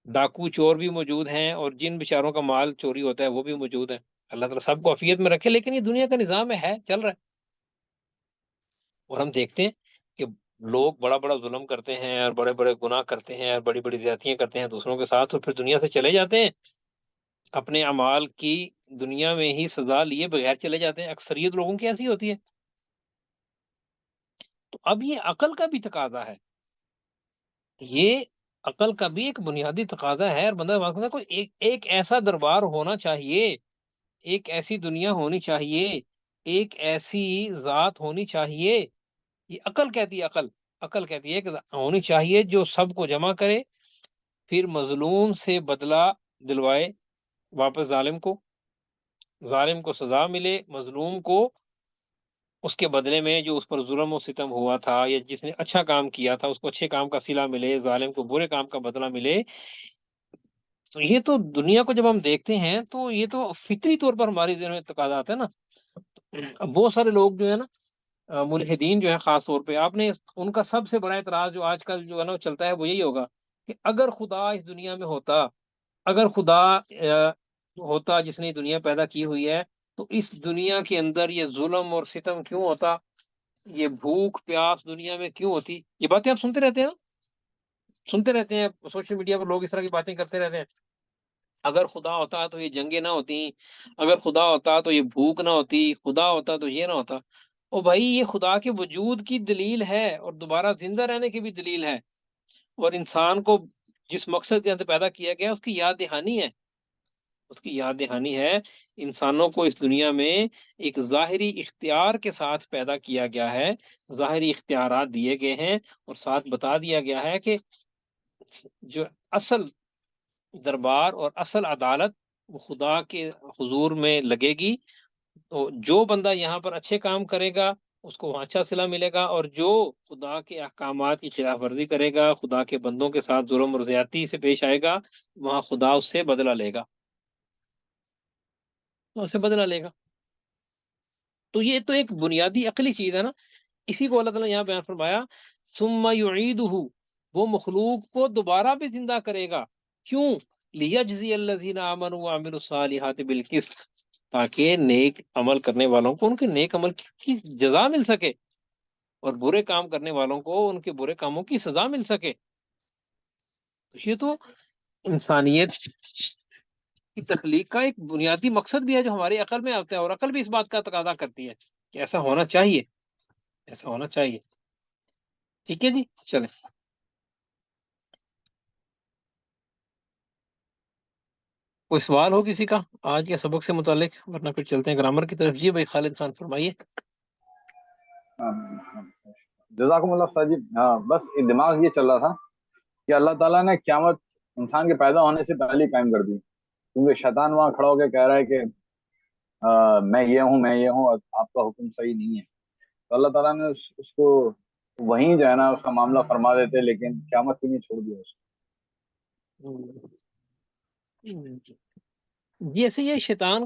ڈاکو چور بھی موجود ہیں، اور جن بیچاروں کا مال چوری ہوتا ہے وہ بھی موجود ہے۔ اللہ تعالیٰ سب کو عافیت میں رکھے، لیکن یہ دنیا کا نظام ہے، چل رہا ہے، اور ہم دیکھتے ہیں کہ لوگ بڑا بڑا ظلم کرتے ہیں اور بڑے بڑے گناہ کرتے ہیں اور بڑی بڑی زیادتیاں کرتے ہیں دوسروں کے ساتھ، اور پھر دنیا سے چلے جاتے ہیں، اپنے اعمال کی دنیا میں ہی سزا لیے بغیر چلے جاتے ہیں۔ اکثریت لوگوں کی ایسی ہوتی ہے۔ تو اب یہ عقل کا بھی تقاضا ہے، یہ عقل کا بھی ایک بنیادی تقاضا ہے، اور بندہ معاف کرتا ہے، کوئی ایک ایسا دربار ہونا چاہیے، ایک ایسی دنیا ہونی چاہیے، ایک ایسی ذات ہونی چاہیے، یہ عقل کہتی ہے، عقل کہتی ہے کہ ہونی چاہیے جو سب کو جمع کرے، پھر مظلوم سے بدلہ دلوائے واپس ظالم کو سزا ملے، مظلوم کو اس کے بدلے میں جو اس پر ظلم و ستم ہوا تھا، یا جس نے اچھا کام کیا تھا اس کو اچھے کام کا صلہ ملے، ظالم کو برے کام کا بدلہ ملے۔ تو یہ تو دنیا کو جب ہم دیکھتے ہیں تو یہ تو فطری طور پر ہماری ذہن میں تقاضا آتا ہے نا۔ اب بہت سارے لوگ جو ہے نا، ملحدین جو ہے خاص طور پہ، آپ نے ان کا سب سے بڑا اعتراض جو آج کل جو ہے نا وہ چلتا ہے، وہ یہی ہوگا کہ اگر خدا اس دنیا میں ہوتا، اگر خدا ہوتا جس نے دنیا پیدا کی ہوئی ہے، تو اس دنیا کے اندر یہ ظلم اور ستم کیوں ہوتا، یہ بھوک پیاس دنیا میں کیوں ہوتی؟ یہ باتیں آپ سنتے رہتے ہیں نا، سنتے رہتے ہیں، سوشل میڈیا پر لوگ اس طرح کی باتیں کرتے رہتے ہیں، اگر خدا ہوتا تو یہ جنگیں نہ ہوتی، اگر خدا ہوتا تو یہ بھوک نہ ہوتی، خدا ہوتا تو یہ نہ ہوتا۔ او بھائی، یہ خدا کے وجود کی دلیل ہے اور دوبارہ زندہ رہنے کی بھی دلیل ہے، اور انسان کو جس مقصد کے اندر پیدا کیا گیا اس کی یاد دہانی ہے، اس کی یاد دہانی ہے۔ انسانوں کو اس دنیا میں ایک ظاہری اختیار کے ساتھ پیدا کیا گیا ہے، ظاہری اختیارات دیے گئے ہیں، اور ساتھ بتا دیا گیا ہے کہ جو اصل دربار اور اصل عدالت وہ خدا کے حضور میں لگے گی۔ تو جو بندہ یہاں پر اچھے کام کرے گا اس کو وہاں اچھا صلہ ملے گا، اور جو خدا کے احکامات کی خلاف ورزی کرے گا، خدا کے بندوں کے ساتھ ظلم اور زیادتی سے پیش آئے گا، وہاں خدا اس سے بدلہ لے گا، اس سے بدلہ لے گا۔ تو یہ تو ایک بنیادی عقلی چیز ہے نا، اسی کو اللہ تعالیٰ نے یہاں بیان فرمایا، ثم یعیدہ، وہ مخلوق کو دوبارہ بھی زندہ کرے گا، کیوں؟ لیجزی الذین آمنوا وعملوا الصالحات بالقسط، تاکہ نیک عمل کرنے والوں کو ان کے نیک عمل کی جزا مل سکے، اور برے کام کرنے والوں کو ان کے برے کاموں کی سزا مل سکے۔ تو یہ تو انسانیت کی تخلیق کا ایک بنیادی مقصد بھی ہے جو ہماری عقل میں آتا ہے، اور عقل بھی اس بات کا تقاضا کرتی ہے کہ ایسا ہونا چاہیے، ایسا ہونا چاہیے۔ ٹھیک ہے جی، چلیں۔ کوئی سوال ہو کسی کا آج کے سبق سے متعلق، ورنہ پھر چلتے ہیں گرامر کی طرف۔ جی بھائی خالد خان فرمائیے۔ جزاکم اللہ استاد جی۔ بس دماغ یہ چل رہا تھا کہ اللہ تعالیٰ نے قیامت انسان کے پیدا ہونے سے پہلے قائم کر دی، کیونکہ شیطان وہاں کھڑا ہو کے کہہ رہا ہے کہ میں یہ ہوں، میں یہ ہوں، اور آپ کا حکم صحیح نہیں ہے۔ تو اللہ تعالیٰ نے اس کو وہیں جو ہے نا اس کا معاملہ فرما دیتے، لیکن قیامت کے لیے چھوڑ دیا اس کو۔ جی ایسے یہ شیطان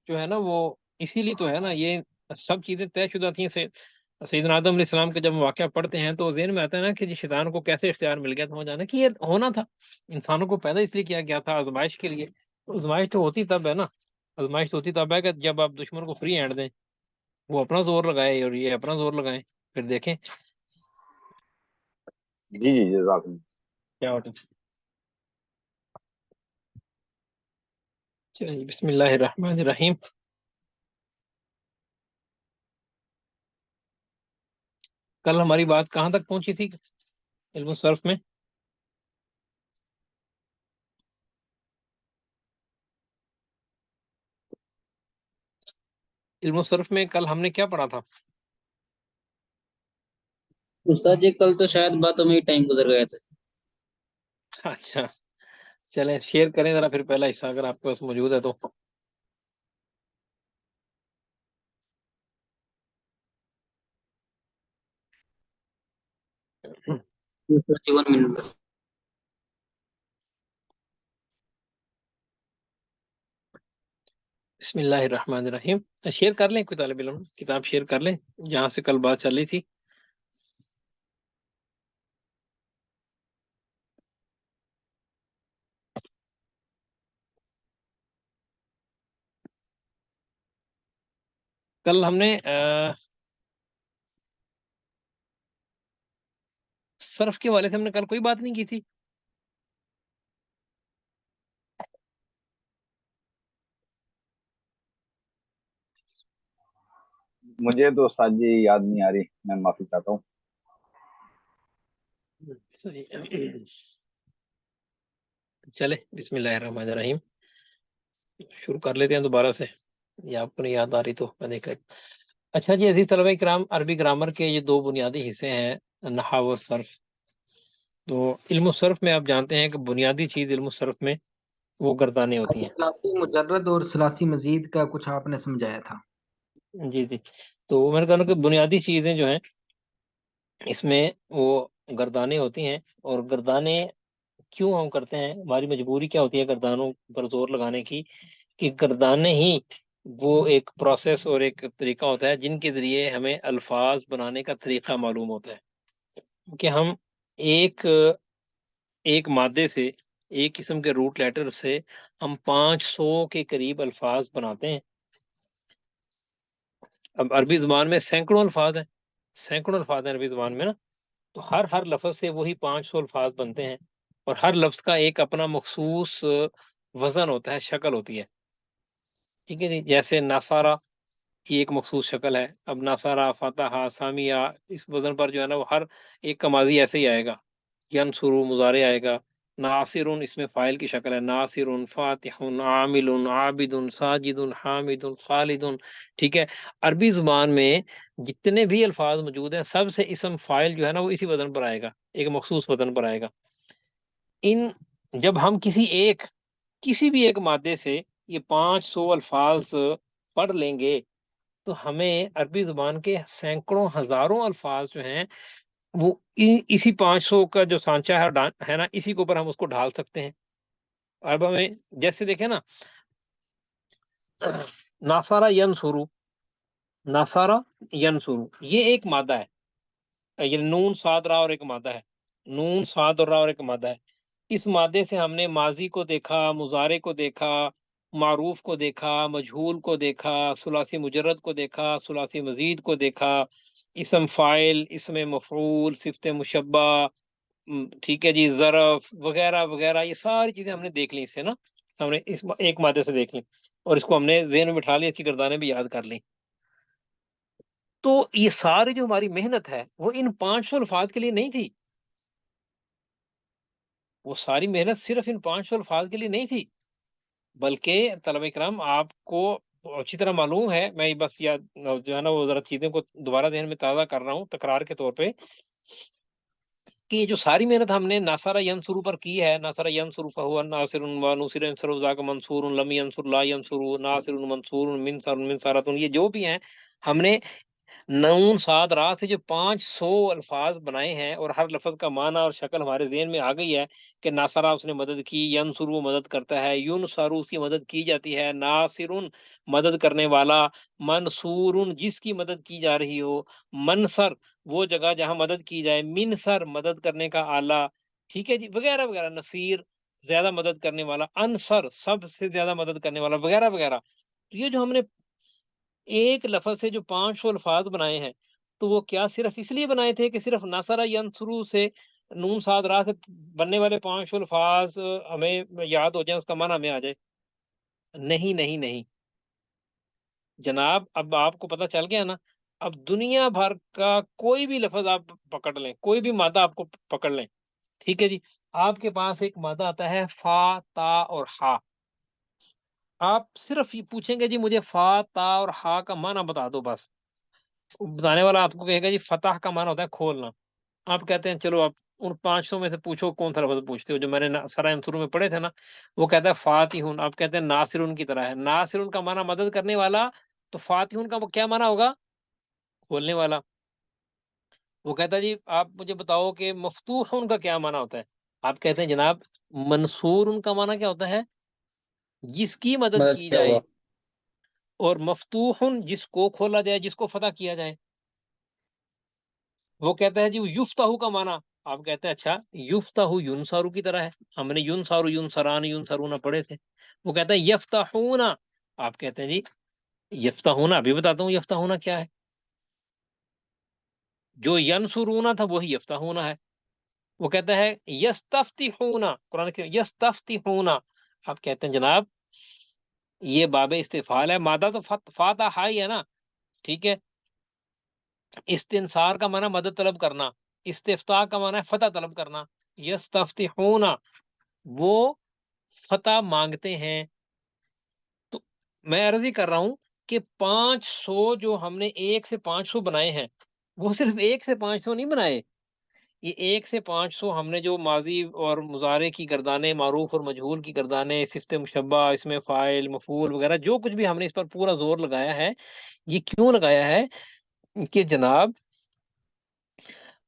جو ہے نا وہ اسی لیے تو ہے نا، یہ سب چیزیں طے شدہ تھیں سے سیدنا آدم علیہ السلام کا جب واقعہ پڑھتے ہیں تو ذہن میں آتا ہے نا کہ جی شیطان کو کیسے اختیار مل گیا تھا، ہو جانا کہ یہ ہونا تھا، انسانوں کو پیدا اس لیے کیا گیا تھا آزمائش کے لیے۔ تو آزمائش تو ہوتی تب ہے نا، آزمائش تو ہوتی تب ہے کہ جب آپ دشمن کو فری ہینڈ دیں، وہ اپنا زور لگائے اور یہ اپنا زور لگائیں، پھر دیکھیں جی جی جزاک اللہ۔ کیا ہوتا ہے۔ چلیے بسم اللہ الرحمن الرحیم۔ کل ہماری بات کہاں تک پہنچی تھی علم الصرف میں؟ علم الصرف میں کل ہم نے کیا پڑھا تھا؟ استاد جی کل تو شاید باتوں میں ہی ٹائم گزر گیا تھا۔ اچھا چلیں شیئر کریں ذرا پھر پہلا حصہ اگر آپ کے پاس موجود ہے تو۔ منٹ بس۔ بسم اللہ الرحمن الرحیم۔ شیئر کر لیں کوئی طالب علم کتاب شیئر کر لیں جہاں سے کل بات چل رہی تھی۔ کل ہم نے صرف کے والے سے ہم نے کل کوئی بات نہیں کی تھی۔ مجھے تو استاد جی یاد نہیں آ رہی، میں معافی چاہتا ہوں۔ صحیح چلے بسم اللہ الرحمن الرحیم شروع کر لیتے ہیں دوبارہ سے، یا آپ کو نہیں یاد آ رہی تو میں دیکھ لیتا۔ اچھا جی عزیز طلبہ کرام، عربی گرامر کے یہ دو بنیادی حصے ہیں، نحو و صرف۔ تو علم الصرف میں آپ جانتے ہیں کہ بنیادی چیز علم الصرف میں وہ گردانیں ہوتی ہیں۔ ثلاثی مجرد اور ثلاثی مزید کا کچھ آپ نے سمجھایا تھا۔ جی جی، تو میں نے کہا کہ بنیادی چیزیں جو ہیں اس میں وہ گردانیں ہوتی ہیں، اور گردانیں کیوں ہم کرتے ہیں، ہماری مجبوری کیا ہوتی ہے گردانوں پر زور لگانے کی، کہ گردانیں ہی وہ ایک پروسیس اور ایک طریقہ ہوتا ہے جن کے ذریعے ہمیں الفاظ بنانے کا طریقہ معلوم ہوتا ہے، کہ ہم ایک مادے سے، ایک قسم کے روٹ لیٹر سے ہم 500 کے قریب الفاظ بناتے ہیں۔ اب عربی زبان میں سینکڑوں الفاظ ہیں، سینکڑوں الفاظ ہیں عربی زبان میں نا، تو ہر لفظ سے وہی 500 الفاظ بنتے ہیں، اور ہر لفظ کا ایک اپنا مخصوص وزن ہوتا ہے، شکل ہوتی ہے۔ ٹھیک ہے جی، جیسے ناصارہ یہ ایک مخصوص شکل ہے۔ اب ناصارہ، فتح، سامیہ، اس وزن پر جو ہے نا وہ ہر ایک کا ماضی ایسے ہی آئے گا۔ ینصر مضارع آئے گا۔ ناصر اس میں فاعل کی شکل ہے، ناصر، فاتح، عامل، عابد، ساجد، حامد، خالد۔ ٹھیک ہے، عربی زبان میں جتنے بھی الفاظ موجود ہیں سب سے اسم فاعل جو ہے نا وہ اسی وزن پر آئے گا، ایک مخصوص وزن پر آئے گا۔ جب ہم کسی بھی ایک مادے سے یہ 500 الفاظ پڑھ لیں گے تو ہمیں عربی زبان کے سینکڑوں ہزاروں الفاظ جو ہیں وہ اسی 500 کا جو سانچہ ہے نا، اسی کے اوپر ہم اس کو ڈھال سکتے ہیں۔ اب ہمیں جیسے دیکھیں نا، ناصارہ ینصرو، ناصارہ ینصرو یہ ایک مادہ ہے، یہ نون صاد را اور ایک مادہ ہے، نون صاد اور را اور ایک مادہ ہے۔ اس مادے سے ہم نے ماضی کو دیکھا، مضارع کو دیکھا، معروف کو دیکھا، مجہول کو دیکھا، ثلاثی مجرد کو دیکھا، ثلاثی مزید کو دیکھا، اسم فاعل، اسم مفعول، صفت مشبہ، ٹھیک ہے جی، ظرف وغیرہ وغیرہ، یہ ساری چیزیں ہم نے دیکھ لی اس سے نا، ہم نے اس ایک مادے سے دیکھ لی، اور اس کو ہم نے ذہن میں بٹھا لی، اس کی گردانیں بھی یاد کر لی. تو یہ ساری جو ہماری محنت ہے وہ ان 500 الفاظ کے لیے نہیں تھی، وہ ساری محنت صرف ان 500 الفاظ کے لیے نہیں تھی، بلکہ طلبہ کرام آپ کو اچھی طرح معلوم ہے، میں بس یاد جو ہے نا وہ ذرا چیزوں کو دوبارہ ذہن میں تازہ کر رہا ہوں تکرار کے طور پہ، کہ یہ جو ساری محنت ہم نے ناصر ینصر پر کی ہے، ناصر ینصر فہو ناصر و نصر ینصر ذاک منصور لم ینصر لا ینصر ناصر منصور منصر منصرۃ، یہ جو بھی ہیں ہم نے نون صاد را سے جو 500 الفاظ بنائے ہیں، اور ہر لفظ کا معنی اور شکل ہمارے ذہن میں آ گئی ہے کہ ناصرہ اس نے مدد کی، ینصر وہ مدد کرتا ہے، ینصر اس کی مدد کی جاتی ہے، ناصر مدد کرنے والا، منصور جس کی مدد کی جا رہی ہو، منصر وہ جگہ جہاں مدد کی جائے، منصر مدد کرنے کا آلہ، ٹھیک ہے جی، وغیرہ وغیرہ، نصیر زیادہ مدد کرنے والا، انصر سب سے زیادہ مدد کرنے والا، وغیرہ وغیرہ. تو یہ جو ہم نے ایک لفظ سے جو 500 الفاظ بنائے ہیں، تو وہ کیا صرف اس لیے بنائے تھے کہ صرف ناصرہ ینصرو سے نون صاد را سے بننے والے 500 الفاظ ہمیں یاد ہو جائیں، اس کا معنی ہمیں آ جائے؟ نہیں نہیں نہیں جناب، اب آپ کو پتہ چل گیا نا. اب دنیا بھر کا کوئی بھی لفظ آپ پکڑ لیں، کوئی بھی مادہ آپ کو پکڑ لیں، ٹھیک ہے جی، آپ کے پاس ایک مادہ آتا ہے فا، تا اور ہا. آپ صرف یہ پوچھیں گے جی مجھے فا، تا اور ہا کا معنی بتا دو، بس بتانے والا آپ کو کہے گا جی فتح کا معنی ہوتا ہے کھولنا. آپ کہتے ہیں چلو آپ ان 500 میں سے پوچھو کون سا لفظ پوچھتے ہو، جو میں نے سرا انصرو میں پڑھے تھے نا، وہ کہتا ہے فاتحون. آپ کہتے ہیں ناصرون کی طرح ہے، ناصرون کا معنی مدد کرنے والا، تو فاتحون کا وہ کیا معنی ہوگا؟ کھولنے والا. وہ کہتا ہے جی آپ مجھے بتاؤ کہ مفتوحون کا کیا معنی ہوتا ہے؟ آپ کہتے ہیں جناب منصور ان کا معنی کیا ہوتا ہے؟ جس کی مدد مدد کی کیا جائے، ہوا. اور مفتوحن جس کو کھولا جائے، جس کو فتح کیا جائے. وہ کہتا ہے جی یفتح کا معنی، آپ کہتے ہیں اچھا یفتح یونسارو کی طرح ہے، ہم نے یونسارو یونسران یونسرونا پڑھے تھے. وہ کہتا ہے یفتحون، آپ کہتے ہیں جی یفتحون، ابھی بتاتا ہوں یفتحون کیا ہے. جو ینصرونا تھا وہی یفتحون ہے. وہ کہتا ہے یستفتحون، قرآن کے یستفتحون، آپ کہتے ہیں جناب یہ باب استفعال ہے، مادہ تو فاتح ہی ہے نا، ٹھیک ہے. استنصار کا معنی مدد طلب کرنا، استفتاح کا معنی ہے فتح طلب کرنا. یستفتحون وہ فتح مانگتے ہیں. تو میں عرض ہی کر رہا ہوں کہ 500 جو ہم نے 1 سے 500 بنائے ہیں، وہ صرف 1 سے 500 نہیں بنائے. یہ 1 سے 500 ہم نے جو ماضی اور مضارع کی گردانیں، معروف اور مجہول کی گردانیں، صفت مشبہ، اسم فاعل، مفعول وغیرہ جو کچھ بھی ہم نے اس پر پورا زور لگایا ہے، یہ کیوں لگایا ہے کہ جناب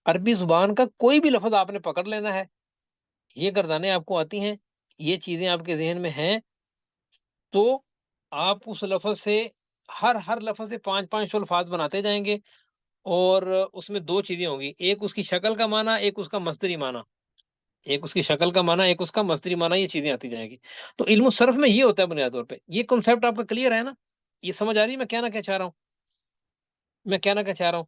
عربی زبان کا کوئی بھی لفظ آپ نے پکڑ لینا ہے، یہ گردانیں آپ کو آتی ہیں، یہ چیزیں آپ کے ذہن میں ہیں، تو آپ اس لفظ سے ہر لفظ سے 500 الفاظ بناتے جائیں گے، اور اس میں 2 چیزیں ہوں گی، ایک اس کی شکل کا معنی، ایک اس کا مصدری معنی. ایک اس کی شکل کا معنی، ایک اس کا مصدری معنی، یہ چیزیں آتی جائیں گی. تو علم الصرف میں یہ ہوتا ہے بنیادی طور پہ. یہ کنسیپٹ آپ کا کلیئر ہے نا؟ یہ سمجھ آ رہی ہے میں کہنا کیا چاہ رہا ہوں؟ میں کہنا کیا چاہ رہا ہوں؟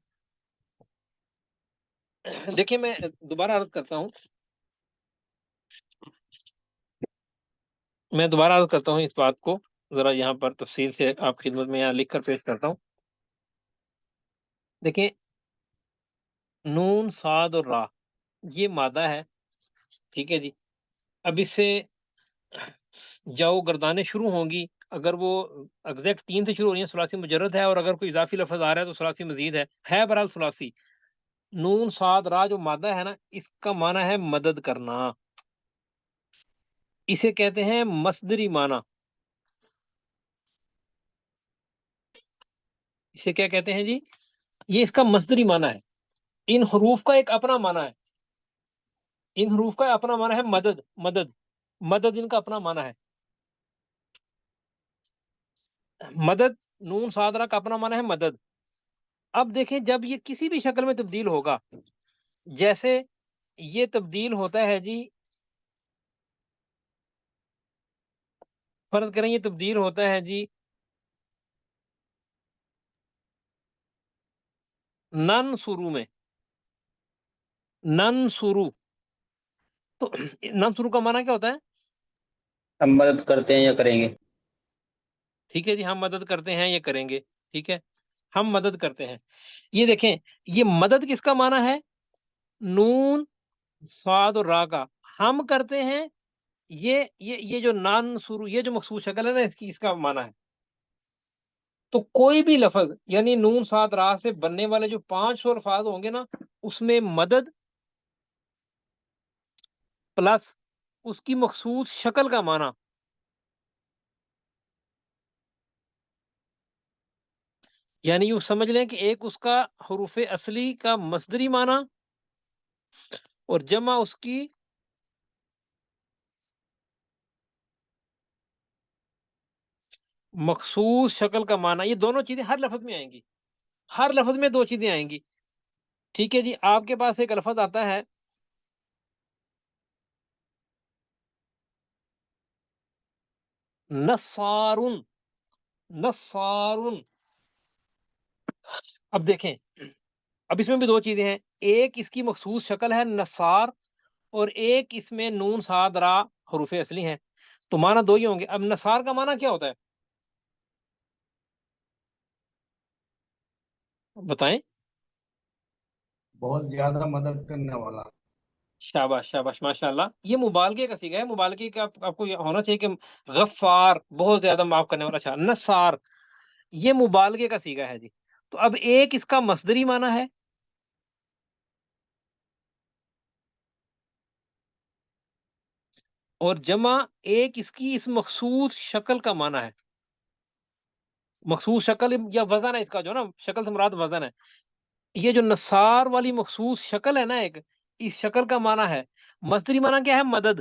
دیکھیں میں دوبارہ عرض کرتا ہوں، اس بات کو ذرا یہاں پر تفصیل سے آپ خدمت میں یہاں لکھ کر پیش کرتا ہوں. دیکھیں نون صاد اور را یہ مادہ ہے، ٹھیک ہے جی. اب اس سے جاؤ گردانیں شروع ہوں گی، اگر وہ ایگزیکٹ 3 سے شروع ہو رہی ہیں ثلاثی مجرد ہے، اور اگر کوئی اضافی لفظ آ رہا ہے تو ثلاثی مزید ہے بہرحال ثلاثی. نون صاد را جو مادہ ہے نا، اس کا معنی ہے مدد کرنا، اسے کہتے ہیں مصدری معنی. اسے کیا کہتے ہیں جی؟ یہ اس کا مصدری معنی ہے. ان حروف کا ایک اپنا معنی ہے، ان حروف کا اپنا معنی ہے مدد. مدد ان کا اپنا معنی ہے. مدد نون صادرہ کا اپنا معنی ہے مدد. اب دیکھیں جب یہ کسی بھی شکل میں تبدیل ہوگا، جیسے یہ تبدیل ہوتا ہے جی فرض کریں یہ تبدیل ہوتا ہے جی نن سرو میں، نن سرو، تو نن سرو کا معنی کیا ہوتا ہے؟ ہم مدد کرتے ہیں یا کریں گے. ٹھیک ہے جی، ہم مدد کرتے ہیں یہ کریں گے. ٹھیک ہے، ہم مدد کرتے ہیں. یہ دیکھیں، یہ مدد کس کا معنی ہے؟ نون صاد اور را کا. ہم کرتے ہیں، یہ جو نان شروع، یہ جو مخصوص شکل ہے نا اس کا معنی ہے. تو کوئی بھی لفظ یعنی نون صاد را سے بننے والے جو 500 الفاظ ہوں گے نا، اس میں مدد پلس اس کی مخصوص شکل کا معنی، یعنی یوں سمجھ لیں کہ ایک اس کا حروف اصلی کا مصدری معنی اور جمع اس کی مخصوص شکل کا معنی. یہ دونوں چیزیں ہر لفظ میں آئیں گی، ہر لفظ میں 2 چیزیں آئیں گی. ٹھیک ہے جی، آپ کے پاس ایک لفظ آتا ہے نصارن، نصارن. اب دیکھیں، اب اس میں بھی 2 چیزیں ہیں. ایک اس کی مخصوص شکل ہے نصار، اور ایک اس میں نون صاد را حروف اصلی ہیں. تو معنی 2 ہی ہوں گے. اب نصار کا معنی کیا ہوتا ہے بتائیں؟ بہت زیادہ مدد کرنے والا. شاباش شاباش، ماشاء اللہ. یہ مبالغے کا صیغہ ہے. مبالغے کا آپ کو یہ ہونا چاہیے کہ غفار، بہت زیادہ معاف کرنے والا. اچھا، نصار یہ مبالغے کا صیغہ ہے جی. تو اب ایک اس کا مصدری معنی ہے، اور جمع ایک اس کی اس مخصوص شکل کا معنی ہے. مخصوص شکل یا وزن ہے اس کا، جو نا شکل سے مراد وزن ہے. یہ جو نصار والی مخصوص شکل ہے نا ایک، اس شکل کا معنی ہے. مصدری معنی کیا ہے؟ مدد.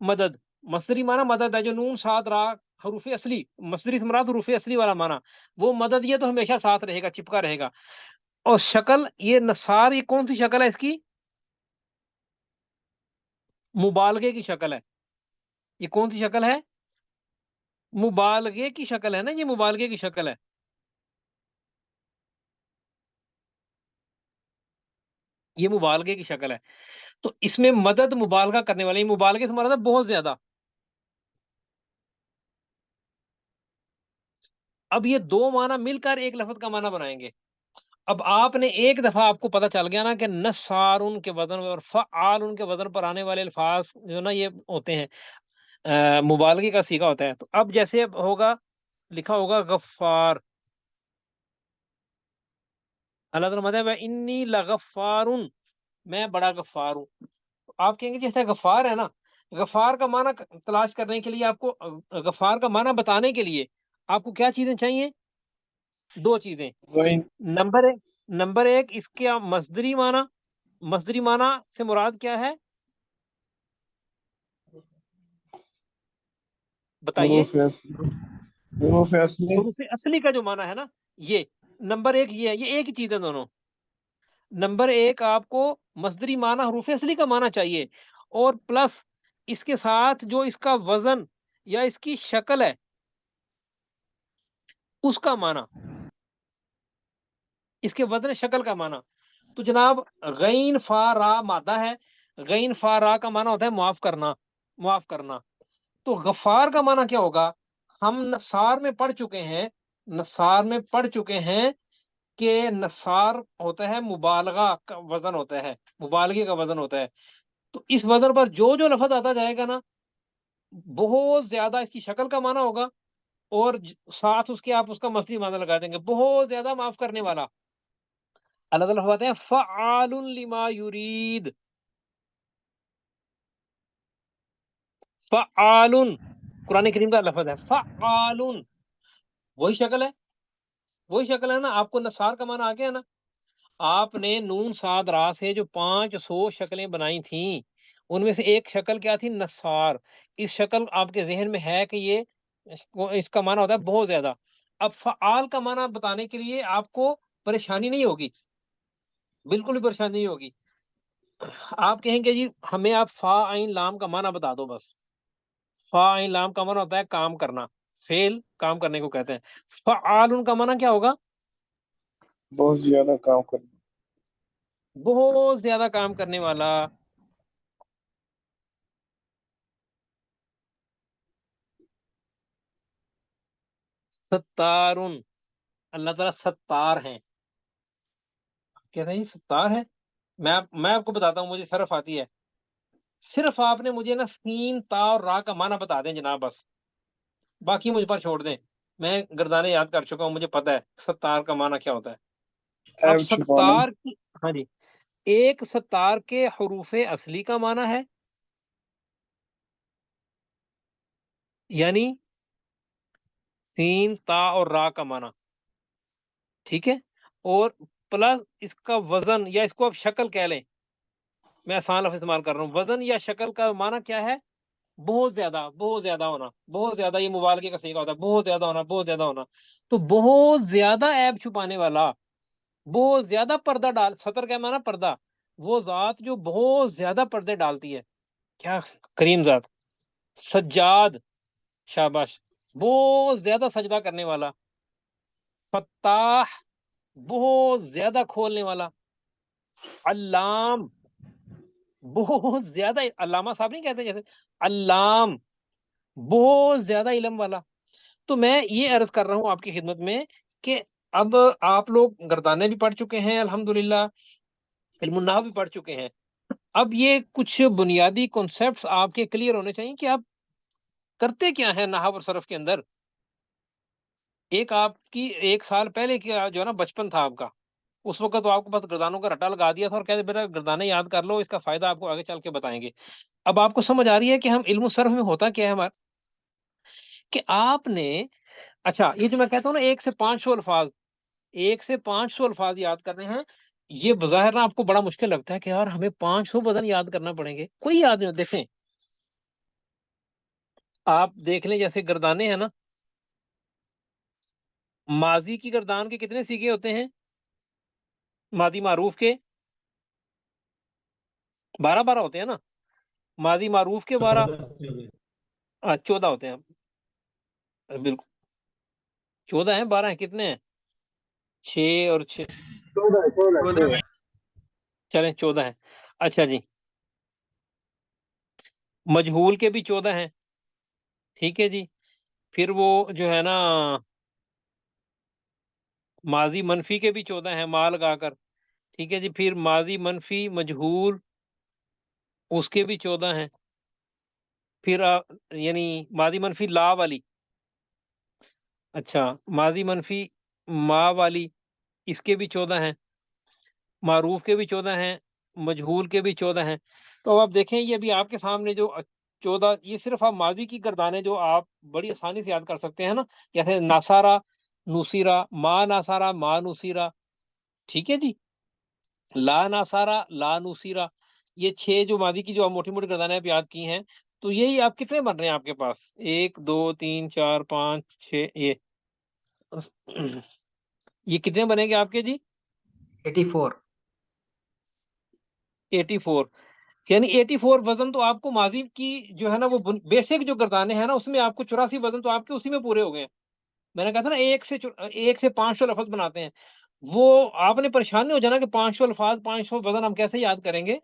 مدد مصدری معنی مدد ہے، جو نون صاد را حروف اصلی، مصدری سے مراد حروف اصلی والا معنی وہ مدد. یہ تو ہمیشہ ساتھ رہے گا، چپکا رہے گا. اور شکل یہ نصار، یہ کون سی شکل ہے اس کی؟ مبالغے کی شکل ہے. یہ کون سی شکل ہے؟ مبالغے کی شکل ہے نا، یہ مبالغے کی شکل ہے. یہ مبالغے کی شکل ہے. تو اس میں مدد مبالغہ کرنے والی، مبالغے سے مراد ہے بہت زیادہ. اب یہ 2 معنی مل کر ایک لفظ کا معنی بنائیں گے. اب آپ نے ایک دفعہ آپ کو پتہ چل گیا نا کہ نصارن کے وزن اور فعال کے وزن پر آنے والے الفاظ جو نا یہ ہوتے ہیں مبالغے کا صیغہ ہوتا ہے. تو اب جیسے ہوگا، لکھا ہوگا غفار. اللہ تعالیٰ مطلب انی لغفار، میں بڑا غفار ہوں. آپ کہیں گے جیسے غفار ہے نا، غفار کا معنی تلاش کرنے کے لیے آپ کو، غفار کا معنی بتانے کے لیے آپ کو کیا چیزیں چاہیے؟ 2 چیزیں. نمبر ایک اس کا مصدری معنی. مصدری معنی سے مراد کیا ہے بتائیے؟ حروف اصلی. حروف اصلی کا جو معنی ہے نا، یہ نمبر ایک یہ ہے. یہ ایک ہی چیز ہے دونوں. نمبر ایک آپ کو مصدری معنی حروف اصلی کا معنی چاہیے، اور پلس اس کے ساتھ جو اس کا وزن یا اس کی شکل ہے اس کا معنی، اس کے وزن شکل کا معنی. تو جناب غین فا را مادہ ہے. غین فا را کا معنی ہوتا ہے معاف کرنا، معاف کرنا. تو غفار کا معنی کیا ہوگا؟ ہم نصار میں پڑھ چکے ہیں، نصار میں پڑھ چکے ہیں کہ نصار ہوتا ہے مبالغہ کا وزن ہوتا ہے، مبالغے کا وزن ہوتا ہے. تو اس وزن پر جو جو لفظ آتا جائے گا نا، بہت زیادہ اس کی شکل کا معنی ہوگا، اور ساتھ اس کے آپ اس کا مصدری معنی لگا دیں گے، بہت زیادہ معاف کرنے والا. اللہ تعالیٰ فرماتے ہیں فعال لما یرید. فعال قرآن کریم کا لفظ ہے، فعال وہی شکل ہے، وہی شکل ہے نا. آپ کو نصار کا معنی آ گیا نا. آپ نے نون صاد را سے جو 500 شکلیں بنائی تھیں، ان میں سے ایک شکل کیا تھی؟ نصار. اس شکل آپ کے ذہن میں ہے کہ یہ اس کا معنی ہوتا ہے بہت زیادہ. اب فعال کا معنی بتانے کے لیے آپ کو پریشانی نہیں ہوگی، بالکل بھی پریشانی نہیں ہوگی. آپ کہیں گے جی ہمیں آپ فا عین لام کا معنی بتا دو بس. فاعل لام کا معنی ہوتا ہے کام کرنا، فعل کام کرنے کو کہتے ہیں. فعال کا معنی کیا ہوگا؟ بہت زیادہ کام کرنا. بہت زیادہ کام کرنے والا. ستارن، اللہ تعالیٰ ستار ہیں. کہتے ہیں یہ ستار ہے. میں آپ کو بتاتا ہوں، مجھے صرف آتی ہے. صرف آپ نے مجھے نا سین تا اور را کا معنی بتا دیں جناب، بس باقی مجھ پر چھوڑ دیں. میں گردانے یاد کر چکا ہوں، مجھے پتا ہے ستار کا معنی کیا ہوتا ہے. اب عیب چھپانا. ستار کی، ہاں جی، ایک ستار کے حروف اصلی کا معنی ہے، یعنی سین تا اور را کا معنی، ٹھیک ہے، اور پلس اس کا وزن، یا اس کو آپ شکل کہہ لیں، میں آسان لفظ استعمال کر رہا ہوں. وزن یا شکل کا معنی کیا ہے؟ بہت زیادہ، بہت زیادہ ہونا، بہت زیادہ. یہ مبالغے کا صیغہ ہوتا ہے، بہت زیادہ ہونا، بہت زیادہ ہونا. تو بہت زیادہ عیب چھپانے والا، بہت زیادہ پردہ ڈال، سطر کا معنی پردہ، وہ ذات جو بہت زیادہ پردے ڈالتی ہے. کیا کریم ذات. سجاد، شاباش، بہت زیادہ سجدہ کرنے والا. فتاح، بہت زیادہ کھولنے والا. علام، بہت زیادہ، علامہ صاحب نہیں کہتے جیسے، علام، بہت زیادہ علم والا. تو میں یہ عرض کر رہا ہوں آپ کی خدمت میں کہ اب آپ لوگ گردانے بھی پڑھ چکے ہیں الحمدللہ، علم النحو بھی پڑھ چکے ہیں. اب یہ کچھ بنیادی کنسپٹس آپ کے کلیئر ہونے چاہیے کہ آپ کرتے کیا ہیں نحو اور صرف کے اندر. ایک آپ کی 1 سال پہلے کیا جو ہے نا بچپن تھا آپ کا، اس وقت تو آپ کو بس گردانوں کا رٹا لگا دیا تھا اور کہتے بیٹا گردانے یاد کر لو، اس کا فائدہ آپ کو آگے چل کے بتائیں گے. اب آپ کو سمجھ آ رہی ہے کہ ہم علم الصرف میں ہوتا کیا ہے ہمارا، کہ آپ نے، اچھا یہ جو میں کہتا ہوں نا 1 سے 500 الفاظ، 1 سے 500 الفاظ یاد کرنے ہیں. یہ بظاہر نا آپ کو بڑا مشکل لگتا ہے کہ یار ہمیں 500 وزن یاد کرنا پڑیں گے. کوئی یاد نہیں. دیکھیں آپ دیکھ لیں جیسے گردانے ہیں نا، ماضی کی گردان کے کتنے سیغے ہوتے ہیں؟ ماضی معروف کے 12 ہوتے ہیں نا. ماضی معروف کے 12، 14 ہوتے ہیں. بالکل 14 ہیں، 12 ہیں، کتنے ہیں؟ 6 اور 6، 14 چلیں 14 ہیں. اچھا جی، مجہول کے بھی 14 ہیں، ٹھیک ہے جی. پھر وہ جو ہے نا ماضی منفی کے بھی 14 ہیں، ماں لگا کر، ٹھیک ہے جی. پھر ماضی منفی مجہول، اس کے بھی 14 ہیں. پھر یعنی ماضی منفی لا والی، اچھا ماضی منفی ما والی، اس کے بھی 14 ہیں. معروف کے بھی 14 ہیں، مجہول کے بھی 14 ہیں. تو اب آپ دیکھیں یہ ابھی آپ کے سامنے جو 14، یہ صرف آپ ماضی کی گردانیں جو آپ بڑی آسانی سے یاد کر سکتے ہیں نا، جیسے ناسارا، نوسیرا، ما ناسارا، ما نوسیرا، ٹھیک ہے جی. لا ناسارا، لا نوسیرا، یہ 6 جو ماضی کی جو آپ موٹی موٹی گردانیں آپ یاد کی ہیں. تو یہی آپ کتنے بن رہے ہیں آپ کے پاس؟ 1 2 3 4 5 6، یہ کتنے بنے گے آپ کے جی؟ 84. 84. یعنی 84 وزن تو آپ کو ماضی کی جو ہے نا وہ بیسک جو گردانے ہیں نا، اس میں آپ کو 84 وزن تو آپ کے اسی میں پورے ہو گئے ہیں. میں نے کہا تھا نا 1 سے 500 لفظ بناتے ہیں. وہ آپ نے پریشان نہیں ہو جانا کہ 500 الفاظ 500 وزن ہم کیسے یاد کریں گے.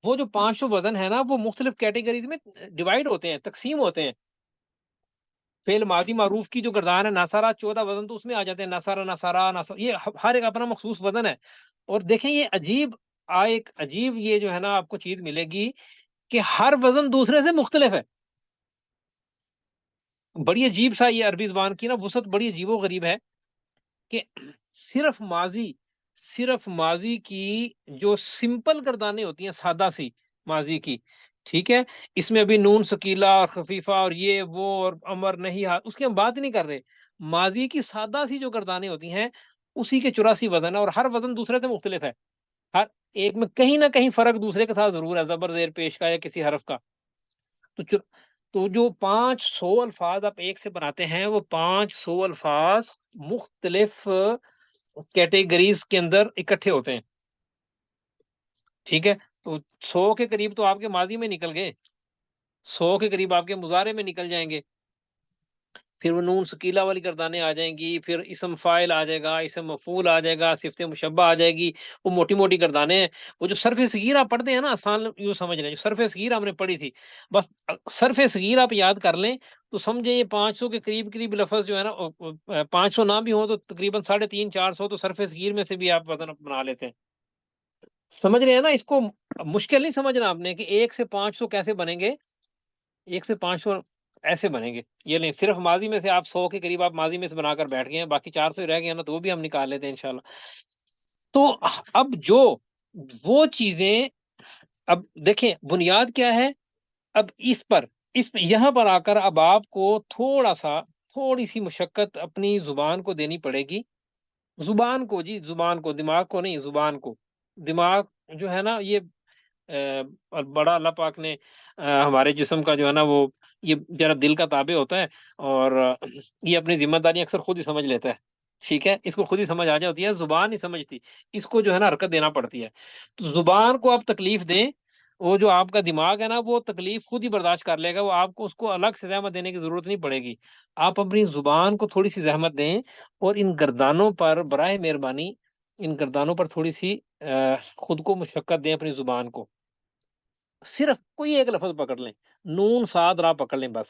وہ جو 500 وزن ہے نا وہ مختلف کیٹیگریز میں ڈیوائیڈ ہوتے ہیں، تقسیم ہوتے ہیں. فعل ماضی معروف کی جو گردان ہے ناسارا، 14 وزن تو اس میں آ جاتے ہیں، ناسارا، ناسارا، ناسارا، یہ ہر ایک اپنا مخصوص وزن ہے. اور دیکھیں یہ ایک عجیب یہ جو ہے نا آپ کو چیز ملے گی کہ ہر وزن دوسرے سے مختلف ہے. بڑی عجیب سا یہ عربی زبان کی نا وسعت بڑی عجیب و غریب ہے کہ صرف ماضی کی جو سمپل گردانیں ہوتی ہیں، سادہ سی ماضی کی، ٹھیک ہے، اس میں ابھی نون سکیلا اور خفیفہ اور یہ وہ اور امر نہیں، اس کی ہم بات نہیں کر رہے. ماضی کی سادہ سی جو گردانیں ہوتی ہیں اسی کے 84 وزن ہے، اور ہر وزن دوسرے سے مختلف ہے. ہر ایک میں کہیں نہ کہیں فرق دوسرے کے ساتھ ضرور ہے، زبر زیر پیش کا یا کسی حرف کا. تو جو 500 الفاظ آپ ایک سے بناتے ہیں، وہ 500 الفاظ مختلف کیٹیگریز کے اندر اکٹھے ہوتے ہیں، ٹھیک ہے. تو 100 کے قریب تو آپ کے ماضی میں نکل گئے. 100 کے قریب آپ کے مضارع میں نکل جائیں گے، پھر وہ نون سکیلا والی گردانیں آ جائیں گی، پھر اسم فاعل آ جائے گا، اسم مفعول آ جائے گا، صفت مشبہ آ جائے گی، وہ موٹی موٹی گردانیں ہیں۔ وہ جو صرف صغیر آپ پڑھتے ہیں نا، آسان یوں سمجھ لیں، جو صرف صغیر ہم نے پڑھی تھی، بس صرف صغیر آپ یاد کر لیں تو سمجھیں یہ 500 کے قریب قریب لفظ جو ہے نا، 500 نہ بھی ہوں تو تقریباً 350 400 تو صرف صغیر میں سے بھی آپ وزن بنا لیتے ہیں۔ سمجھ رہے ہیں نا؟ اس کو مشکل نہیں سمجھنا آپ نے کہ 1 سے 500 کیسے بنیں گے، 1 سے 500 ایسے بنیں گے، یہ نہیں صرف ماضی میں سے آپ 100 کے قریب آپ ماضی میں سے بنا کر بیٹھ گئے ہیں، باقی 400 رہ گئے ہیں نا، تو وہ بھی ہم نکال لیتے ہیں انشاءاللہ۔ تو اب جو وہ چیزیں، اب دیکھیں بنیاد کیا ہے، اب اس یہاں پر آ کر اب آپ کو تھوڑی سی مشقت اپنی زبان کو دینی پڑے گی، زبان کو، جی زبان کو، دماغ کو نہیں، زبان کو۔ دماغ جو ہے نا یہ بڑا اللہ پاک نے ہمارے جسم کا جو ہے نا وہ یہ ذرا دل کا تابع ہوتا ہے، اور یہ اپنی ذمہ داری اکثر خود ہی سمجھ لیتا ہے، ٹھیک ہے، اس کو خود ہی سمجھ آ جاتی ہے، زبان نہیں سمجھتی، اس کو جو ہے نا حرکت دینا پڑتی ہے۔ تو زبان کو آپ تکلیف دیں، وہ جو آپ کا دماغ ہے نا وہ تکلیف خود ہی برداشت کر لے گا، وہ آپ کو اس کو الگ سے زحمت دینے کی ضرورت نہیں پڑے گی۔ آپ اپنی زبان کو تھوڑی سی زحمت دیں، اور ان گردانوں پر براہ مہربانی، ان گردانوں پر تھوڑی سی خود کو مشقت دیں، اپنی زبان کو۔ صرف کوئی ایک لفظ پکڑ لیں، نون صاد را پکڑ لیں، بس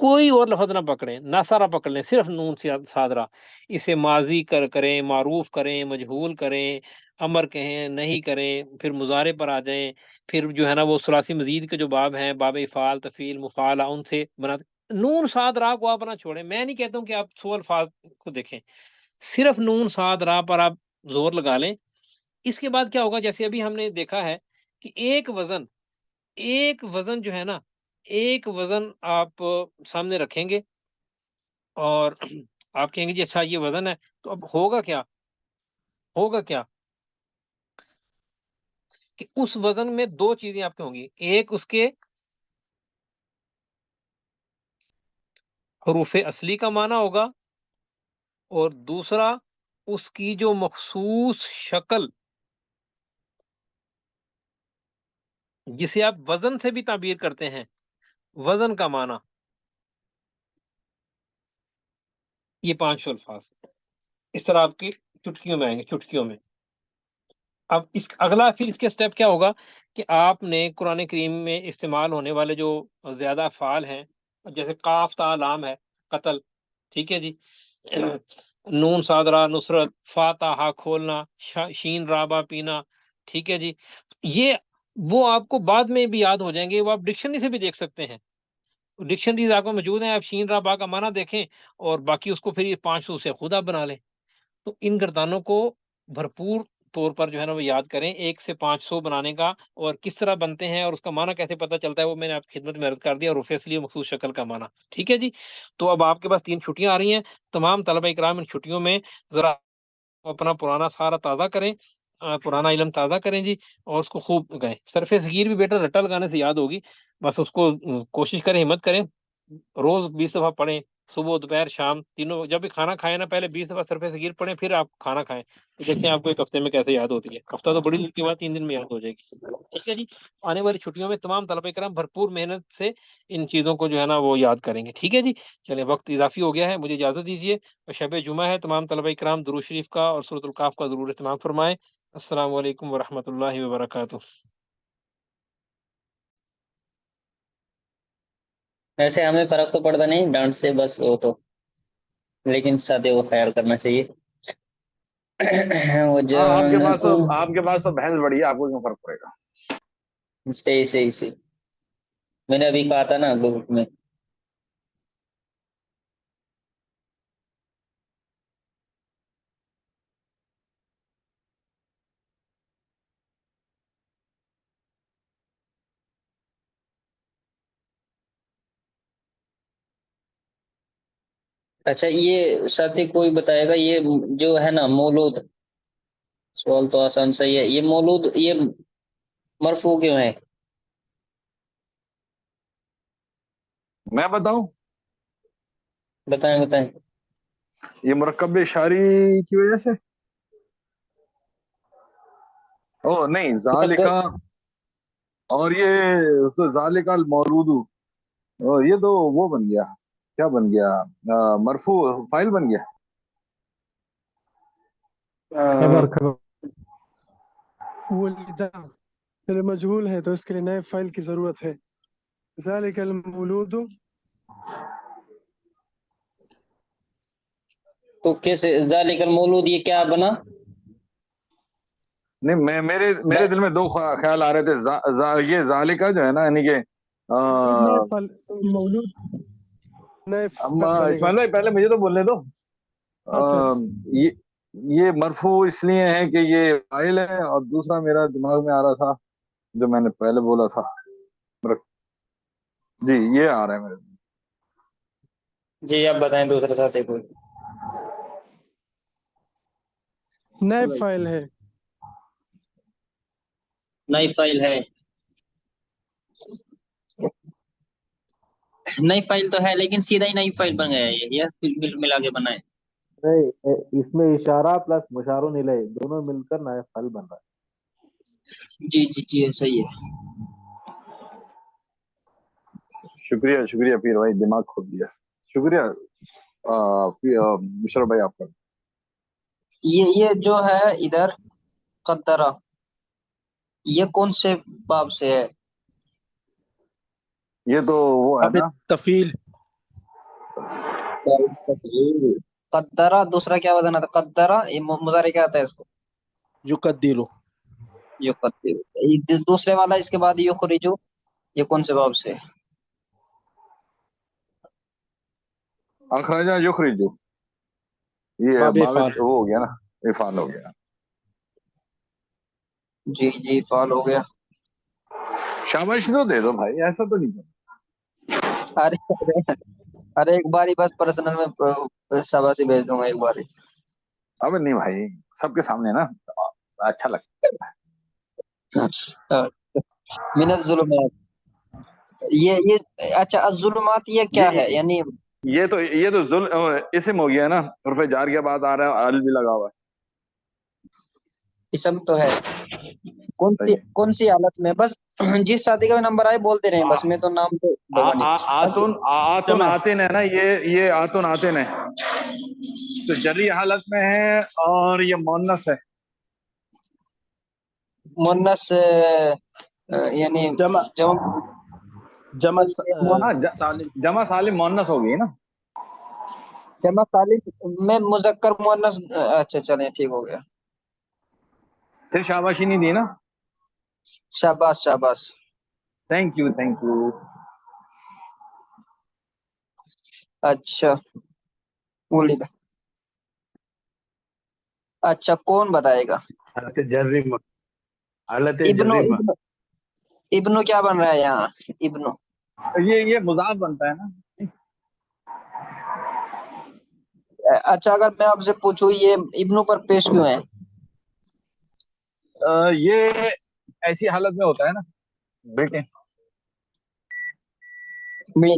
کوئی اور لفظ نہ پکڑیں، نہ سارا پکڑ لیں، صرف نون صاد را۔ اسے ماضی کریں، معروف کریں، مجہول کریں، امر کہیں، نہیں کریں، پھر مضارع پر آ جائیں، پھر جو ہے نا وہ ثلاثی مزید کے جو باب ہیں، باب افعال، تفعیل، مفعلہ، ان سے بنا نون صاد را کو آپ نہ چھوڑیں۔ میں نہیں کہتا ہوں کہ آپ 100 الفاظ کو دیکھیں، صرف نون صاد را پر آپ زور لگا لیں۔ اس کے بعد کیا ہوگا، جیسے ابھی ہم نے دیکھا ہے کہ ایک وزن جو ہے نا، ایک وزن آپ سامنے رکھیں گے، اور آپ کہیں گے جی اچھا یہ وزن ہے، تو اب ہوگا کیا کہ اس وزن میں دو چیزیں آپ کی ہوں گی، ایک اس کے حروف اصلی کا معنی ہوگا، اور دوسرا اس کی جو مخصوص شکل جسے آپ وزن سے بھی تعبیر کرتے ہیں، وزن کا معنی، یہ 500 الفاظ اس طرح آپ کی چٹکیوں میں آئیں گے، چٹکیوں میں۔ اب اگلا پھر اس کے سٹیپ کیا ہوگا کہ آپ نے قرآن کریم میں استعمال ہونے والے جو زیادہ افعال ہیں، جیسے قاف تا لام ہے، قتل، ٹھیک ہے جی، نون صادرہ نصرت، فا تا ہا کھولنا، شین رابا پینا، ٹھیک ہے جی، یہ وہ آپ کو بعد میں بھی یاد ہو جائیں گے، وہ آپ ڈکشنری سے بھی دیکھ سکتے ہیں، ڈکشنریز آپ کو موجود ہیں، آپ شین رابا کا معنی دیکھیں، اور باقی اس کو پھر یہ 500 سے خود آپ بنا لیں۔ تو ان گردانوں کو بھرپور طور پر جو ہے نا وہ یاد کریں، 1 سے 500 بنانے کا، اور کس طرح بنتے ہیں اور اس کا معنی کیسے پتہ چلتا ہے، وہ میں نے آپ کی خدمت میں عرض کر دیا، اور رفع اصلی مخصوص شکل کا معنی، ٹھیک ہے جی۔ تو اب آپ کے پاس 3 چھٹیاں آ رہی ہیں، تمام طلبہ اکرام ان چھٹیوں میں ذرا اپنا پرانا سارا تازہ کریں، پرانا علم تازہ کریں جی، اور اس کو خوب گئیں۔ صرف صغیر بھی بیٹا رٹا لگانے سے یاد ہوگی، بس اس کو کوشش کریں، ہمت کریں، روز 20 دفعہ پڑھیں، صبح دوپہر شام تینوں، جب بھی کھانا کھائیں نا پہلے 20 دفعہ صرف صغیر پڑھیں، پھر آپ کھانا کھائیں، تو دیکھیں آپ کو ایک ہفتے میں کیسے یاد ہوتی ہے، ہفتہ تو بڑی دور کے بعد 3 دن میں یاد ہو جائے گی، ٹھیک ہے جی۔ آنے والی چھٹیوں میں تمام طلبہ کرام بھرپور محنت سے ان چیزوں کو جو ہے نا وہ یاد کریں گے، ٹھیک ہے جی۔ چلیں وقت اضافی ہو گیا ہے، مجھے اجازت دیجیے، شب جمعہ ہے، تمام طلبہ کرام درود شریف کا اور سورۃ الکاف کا ضرور اہتمام فرمائیں۔ السلام علیکم ورحمۃ اللہ وبرکاتہ۔ ویسے ہمیں فرق تو پڑتا نہیں ڈانٹ سے، بس وہ تو، لیکن ساتھ وہ خیال کرنا چاہیے۔ وہ ہاں جان آپ کے پاس تو بھینس بڑی ہے، آپ کو کیوں فرق پڑے گا؟ صحیح میں نے ابھی کہا تھا نا گروپ میں۔ اچھا یہ ساتھی کوئی بتائے گا، یہ جو ہے نا مولود، سوال تو آسان صحیح ہے، یہ مولود یہ مرفوع کیوں ہے؟ میں بتاؤں؟ بتائیں۔ یہ مرکب اشاری کی وجہ سے، او نہیں، ذالکا اور یہ تو ذالک المولود، یہ تو وہ بن گیا، کیا بن گیا، مرفوع فائل بن گیا. خبر خبر ولدا پھر مجہول ہے تو اس کے لیے نئے فائل کی ضرورت ہے. ذالک المولود تو کیسے ذالک المولود یہ کیا بنا؟ نہیں میرے دل میں دو خیال آ رہے تھے. یہ ذالکہ جو ہے نا، یعنی کہ نئے فائل مولود نئے فائل بنے گا. اسماعیل بھائی پہلے مجھے تو بولنے دو. اچھا یہ مرفوع اس لیے ہے کہ یہ فاعل ہے، اور دوسرا میرا دماغ میں آ رہا تھا جو میں نے پہلے بولا تھا. جی یہ آ رہا ہے میرے. جی آپ بتائیں دوسرے ساتھی کو. نئے فائل ہے. نئی فائل ہے، نئی فائل تو ہے لیکن سیدھا ہی نئی فائل بن گیا ہے یہ پھر ملا کے بنا ہے. نہیں، اس میں اشارہ پلس مشار الیہ دونوں مل کر نئے فعل بن رہا ہے. جی جی جی صحیح ہے. شکریہ پیر بھائی، دماغ کھول دیا. شکریہ مشرف بھائی آپ کا. یہ جو ہے ادھر قدرہ، یہ کون سے باب سے ہے؟ یہ تو وہ ہے اب نا، تفیل. قدرہ دوسرا کیا وزن آتا ہے؟ قدرہ یہ مضارع کیا آتا ہے اس کو؟ یقدرو. یقدر. دوسرے والا اس کے بعد یخرجو، یہ کون سے باب سے ہے؟ اخرجہ یخرجو، یہ باب باب افعال. وہ ہو گیا نا، افعال ہو گیا. جی جی فعال ہو گیا. شاباش تو دے دو بھائی، ایسا تو نہیں کرنا. ارے ایک بار ہی بس پرسنل میں شاباشی بھیج دوں گا ایک بار ہی. اب نہیں بھائی، سب کے سامنے نا اچھا لگتا ہے. من الظلمات، یہ اچھا الظلمات یہ کیا ہے یعنی؟ یہ تو اسم ہو گیا نا، حرف جار کے بعد آ رہا ہے، ال بھی لگا ہوا ہے. اسم تو ہے. کون سی حالت میں؟ بس جس شادی کا بھی نمبر آئے بولتے رہیں بس، میں تو نام تو لوگا نہیں. آتن آتن ہے نا، یہ آتن آتن ہے تو جری حالت میں ہے، اور یہ مونس ہے. مونس یعنی جمع جمع ہاں، سالم. جمع سالم مونس ہو گئی نا. جمع سالم میں مذکر مونس. اچھا چلیں ٹھیک ہو گیا. پھر شاباشی نہیں دی نا. شاباش شاباش. Thank you. اچھا بولیے. اچھا کون بتائے گا؟ حالت جزم، حالت ابنو جزم. ابنو کیا بن رہا ہے یہاں؟ ابنو یہ مضاف بنتا ہے نا. اچھا اگر میں آپ سے پوچھوں یہ ابنو پر پیش کیوں ہے؟ یہ ایسی حالت میں ہوتا ہے نا بیٹے. نہیں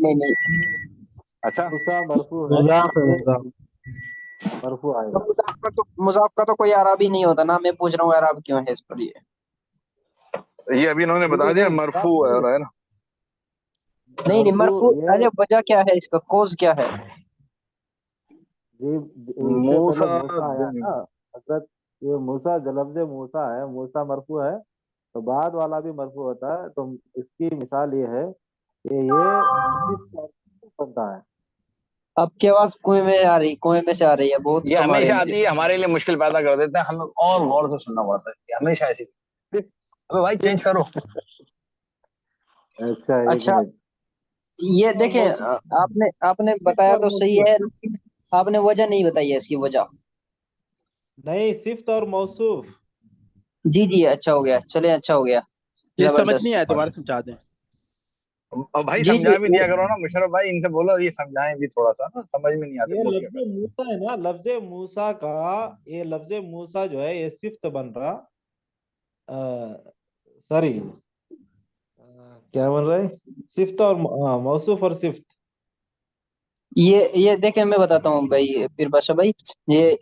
اچھا، موسیٰ مرفوع ہے، مضاف ہے، یہ مضاف. مرفوع آئے گا. مضاف کا تو کوئی اعراب ہی نہیں ہوتا نا، میں پوچھ رہا ہوں اعراب کیوں ہے اس پر یہ؟ یہ ابھی انہوں نے بتا دیا مرفوع ہے نا. نہیں مرفوع. یہ ارے وجہ کیا ہے اس کا؟ کوز کیا ہے؟ جی اس سے پہلے موسیٰ آیا نا حضرت. یہ موسیٰ جو لفظ موسیٰ ہے، موسیٰ مرفوع ہے تو بعد والا بھی مرفوع ہوتا ہے. تو اس کی مثال یہ ہے کہ یہ بنتا ہے. آپ کی آواز کنویں میں آ رہی، کنویں میں سے آ رہی ہے، بہت یہ کم آ رہی ہمیشہ ہے مجھے. آتی ہے، ہمارے لیے مشکل پیدا کر دیتے ہیں، ہمیں اور غور سے سننا پڑتا ہے. یہ ہمیشہ ایسی. ابے بھائی چینج کرو. اچھا ایک اچھا منٹ. یہ دیکھیں آپ نے بتایا تو صحیح ہے لیکن آپ نے وجہ نہیں بتائی ہے اس کی وجہ. نہیں، صفت اور موصوف. جی اچھا ہو گیا، چلیں اچھا ہو گیا. یہ سمجھ نہیں زبردست. آیا، دوبارہ سمجھا دیں. اور بھائی جی سمجھا بھی دیا کرو نا مشرف بھائی، ان سے بولو یہ سمجھائیں بھی تھوڑا سا نا، سمجھ میں نہیں آتے یہ بول لفظ کے. موسیٰ ہے نا، لفظ موسیٰ کا یہ لفظ موسیٰ جو ہے یہ صفت بن رہا. سوری کیا بن رہا ہے؟ صفت اور موصوف اور صفت. یہ دیکھیں میں بتاتا ہوں بھائی پھر بادشاہ بھائی. یہ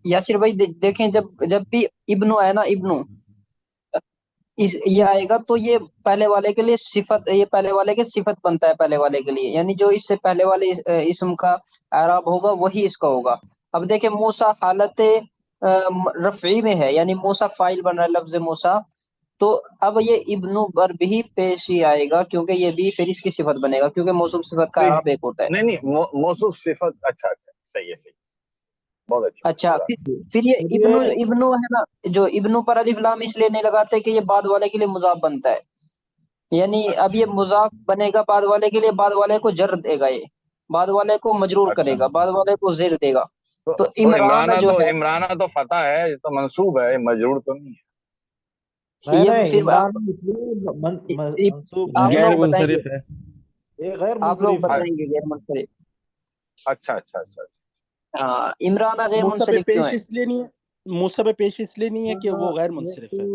یاسر بھائی دیکھیں جب بھی ابنو ہے نا، ابنو یہ آئے گا تو یہ پہلے والے کے لیے صفت، یہ پہلے والے کے صفت بنتا ہے پہلے والے کے لیے، یعنی جو اس سے پہلے والے اسم کا اعراب ہوگا وہی اس کا ہوگا۔ اب دیکھیں موسیٰ حالت رفعی میں ہے، یعنی موسیٰ فاعل بن رہا ہے لفظ موسیٰ، تو اب یہ ابن پر بھی پیش ہی آئے گا، کیونکہ یہ بھی پھر اس کی صفت بنے گا، کیونکہ موصوف صفت کا اعراب ایک ہوتا ہے۔ نہیں موصوف صفت، اچھا اچھا صحیح ہے، بہت اچھا۔ اچھا پھر یہ ابنو ہے نا، جو ابنو پر الف لام اس لیے نہیں لگاتے کہ یہ بعد والے کے لیے مضاف بنتا ہے، یعنی اب یہ مضاف بنے گا بعد والے کے لیے، بعد والے کو جر دے گا، یہ بعد والے کو مجرور اچھا کرے گا، بعد والے کو زیر دے گا۔ تو تو عمران جو ہے، عمرانہ تو فتح ہے، یہ تو منصوب ہے، مجرور تو نہیں ہے۔ نہیں یہ پھر عمران اس لیے منصوب آپ ہے، غیر لوگ بتائیں گے، منصرف ہے۔ یہ غیر آپ لوگ منصرف ہے۔ بتائیں گے غیر منصرف۔ اچھا اچھا اچھا اچھا۔ ہاں عمران غیر موسیٰ پہ منصرف کیوں پیش ہے؟ اس لیے نہیں ہے، موسیٰ پہ پیش اس لیے نہیں ہے کہ وہ غیر منصرف ہے۔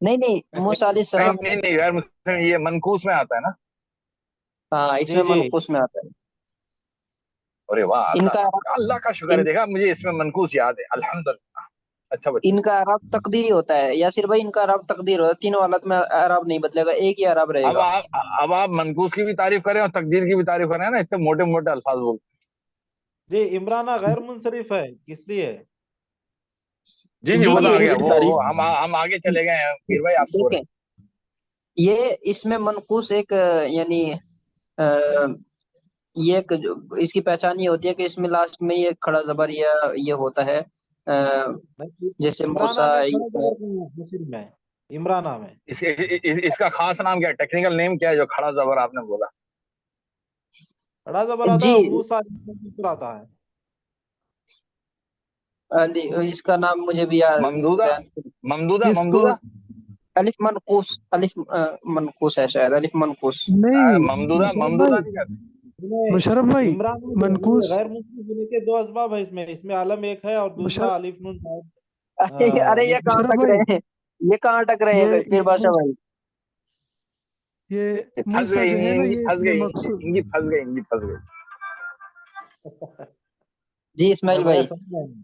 نہیں ایسے موسیٰ علیہ السلام، نہیں غیر مسلم، یہ منقوص میں آتا ہے نا۔ ہاں اس جی میں جی منقوص میں آتا ہے۔ ارے واہ، ان کا اللہ کا شکر ہے، دیکھا مجھے اس میں منقوص یاد ہے، الحمدللہ۔ اچھا بچہ، ان کا اعراب تقدیری ہوتا ہے یاسر بھائی، ان کا اعراب تقدیر ہوتا ہے، تینوں حالت میں اعراب نہیں بدلے گا، ایک ہی اعراب رہے گا۔ اب آپ منقوص کی بھی تعریف کریں اور تقدیر کی بھی تعریف کریں نا، اتنے موٹے موٹے الفاظ بولتے جی عمران غیر منصرف ہے کس لیے؟ جی جی وہ تو جی آ گیا، تعریف ہم آگے چلے گئے ہیں، پیر بھائی آپ سو رہے دیکھیں، یہ اس میں منقوص ایک یعنی یہ اس کی پہچان یہ ہوتی ہے کہ اس میں لاسٹ میں یہ کھڑا زبر یا یہ ہوتا ہے، جیسے عمرانہ موسیٰ میں کھڑا عیسیٰ۔ زبر نہیں ہے مصر میں، عمرانہ میں اس کا خاص نام کیا ہے، ٹیکنیکل نیم کیا ہے جو کھڑا زبر آپ نے بولا؟ کھڑا زبر آتا جی ہے، موسیٰ پر آتا ہے۔ اس کا نام مجھے بھی ممدودہ اس کو الف منقوس، الف منقوس ہے شاید، الف منقوس۔ نہیں، ممدودہ مشرف ممدودہ بھائی، نہیں کہتے؟ مشرف بھائی عمران میں منقوس، غیر منصرف ہونے کے دو اسباب ہے، اس میں عالم ایک ہے اور دوسرا مشرف الف نون ارے یہ کہاں مشرف تک بھائی، رہے ہیں، یہ کہاں تک رہے ہیں پھر بادشاہ بھائی؟ یہ پھنس موسیٰ گئی جو ہے نا، یہ اس پھنس میں گئی مقصود، انگی پھنس گئی انگی پھنس گئی۔ جی اسماعیل میں بھائی۔ سمجھ گیا ہوں۔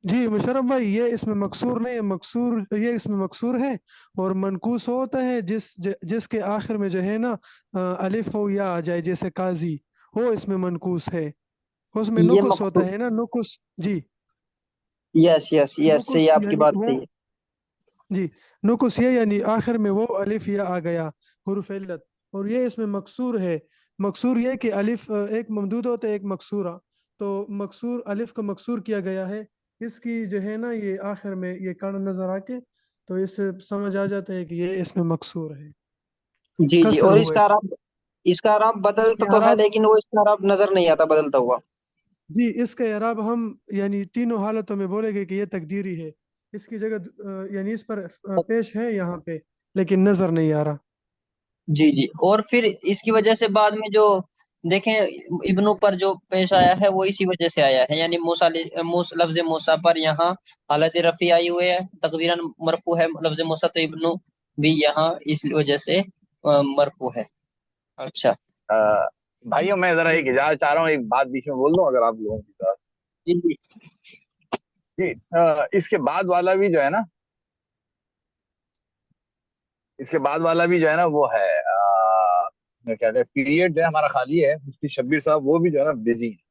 جی مشرف بھائی، یہ اس میں مقصور نہیں ہے، مقصور یہ اس میں مقصور ہے، اور منقوص ہوتا ہے جس کے آخر میں جو ہے نا الف ہو یا آ جائے، جیسے قاضی، وہ اس میں منقوص ہے، اس میں یہ نقص ہوتا مقصود، ہے نا، نقص، جی یس یس یس، نقص صحیح، آپ کی یعنی بات وہ، صحیح ہے۔ جی نقص یہ یعنی آخر میں وہ الف یا آ گیا، حروف علت، اور یہ اس میں مقصور ہے۔ مقصور یہ کہ الف ایک ممدود ہوتا ہے ایک مقصورہ، تو مقصور الف کو مقصور کیا گیا ہے، اس کی جو ہے نا یہ آخر میں یہ کڑ نظر آ کے، تو اس سے سمجھ آ جاتا ہے کہ یہ اس میں مقصور ہے، جی جی، کسر اور ہوا ہے، اس کا اعراب بدلتا یہ تو ہے اعراب، لیکن وہ اس کا اعراب نظر نہیں آتا بدلتا ہوا۔ جی اس کا اعراب ہم یعنی تینوں حالتوں میں بولے گے کہ یہ تقدیری ہے، اس کی جگہ یعنی اس پر پیش ہے یہاں پہ، لیکن نظر نہیں آ رہا۔ جی جی، اور پھر اس کی وجہ سے بعد میں جو دیکھیں ابنوں پر جو پیش آیا ہے وہ اسی وجہ سے آیا ہے، یعنی لفظ موسیٰ پر یہاں حالت رفیع آئی ہوئی ہے، تقدیراً مرفوع ہے لفظ موسیٰ، تو ابنو بھی یہاں اس وجہ سے مرفوع ہے۔ اچھا بھائیوں میں ذرا ایک اجازت چاہ رہا ہوں، ایک بات بیچ میں بول دوں اگر آپ لوگوں کی طرف؟ جی جی جی اس کے بعد والا بھی جو ہے نا، اس کے بعد والا بھی جو ہے نا وہ ہے کہتے ہیں پیریڈ جو ہے ہمارا خالی ہے، مفتی شبیر صاحب وہ بھی جو ہے نا بزی ہے۔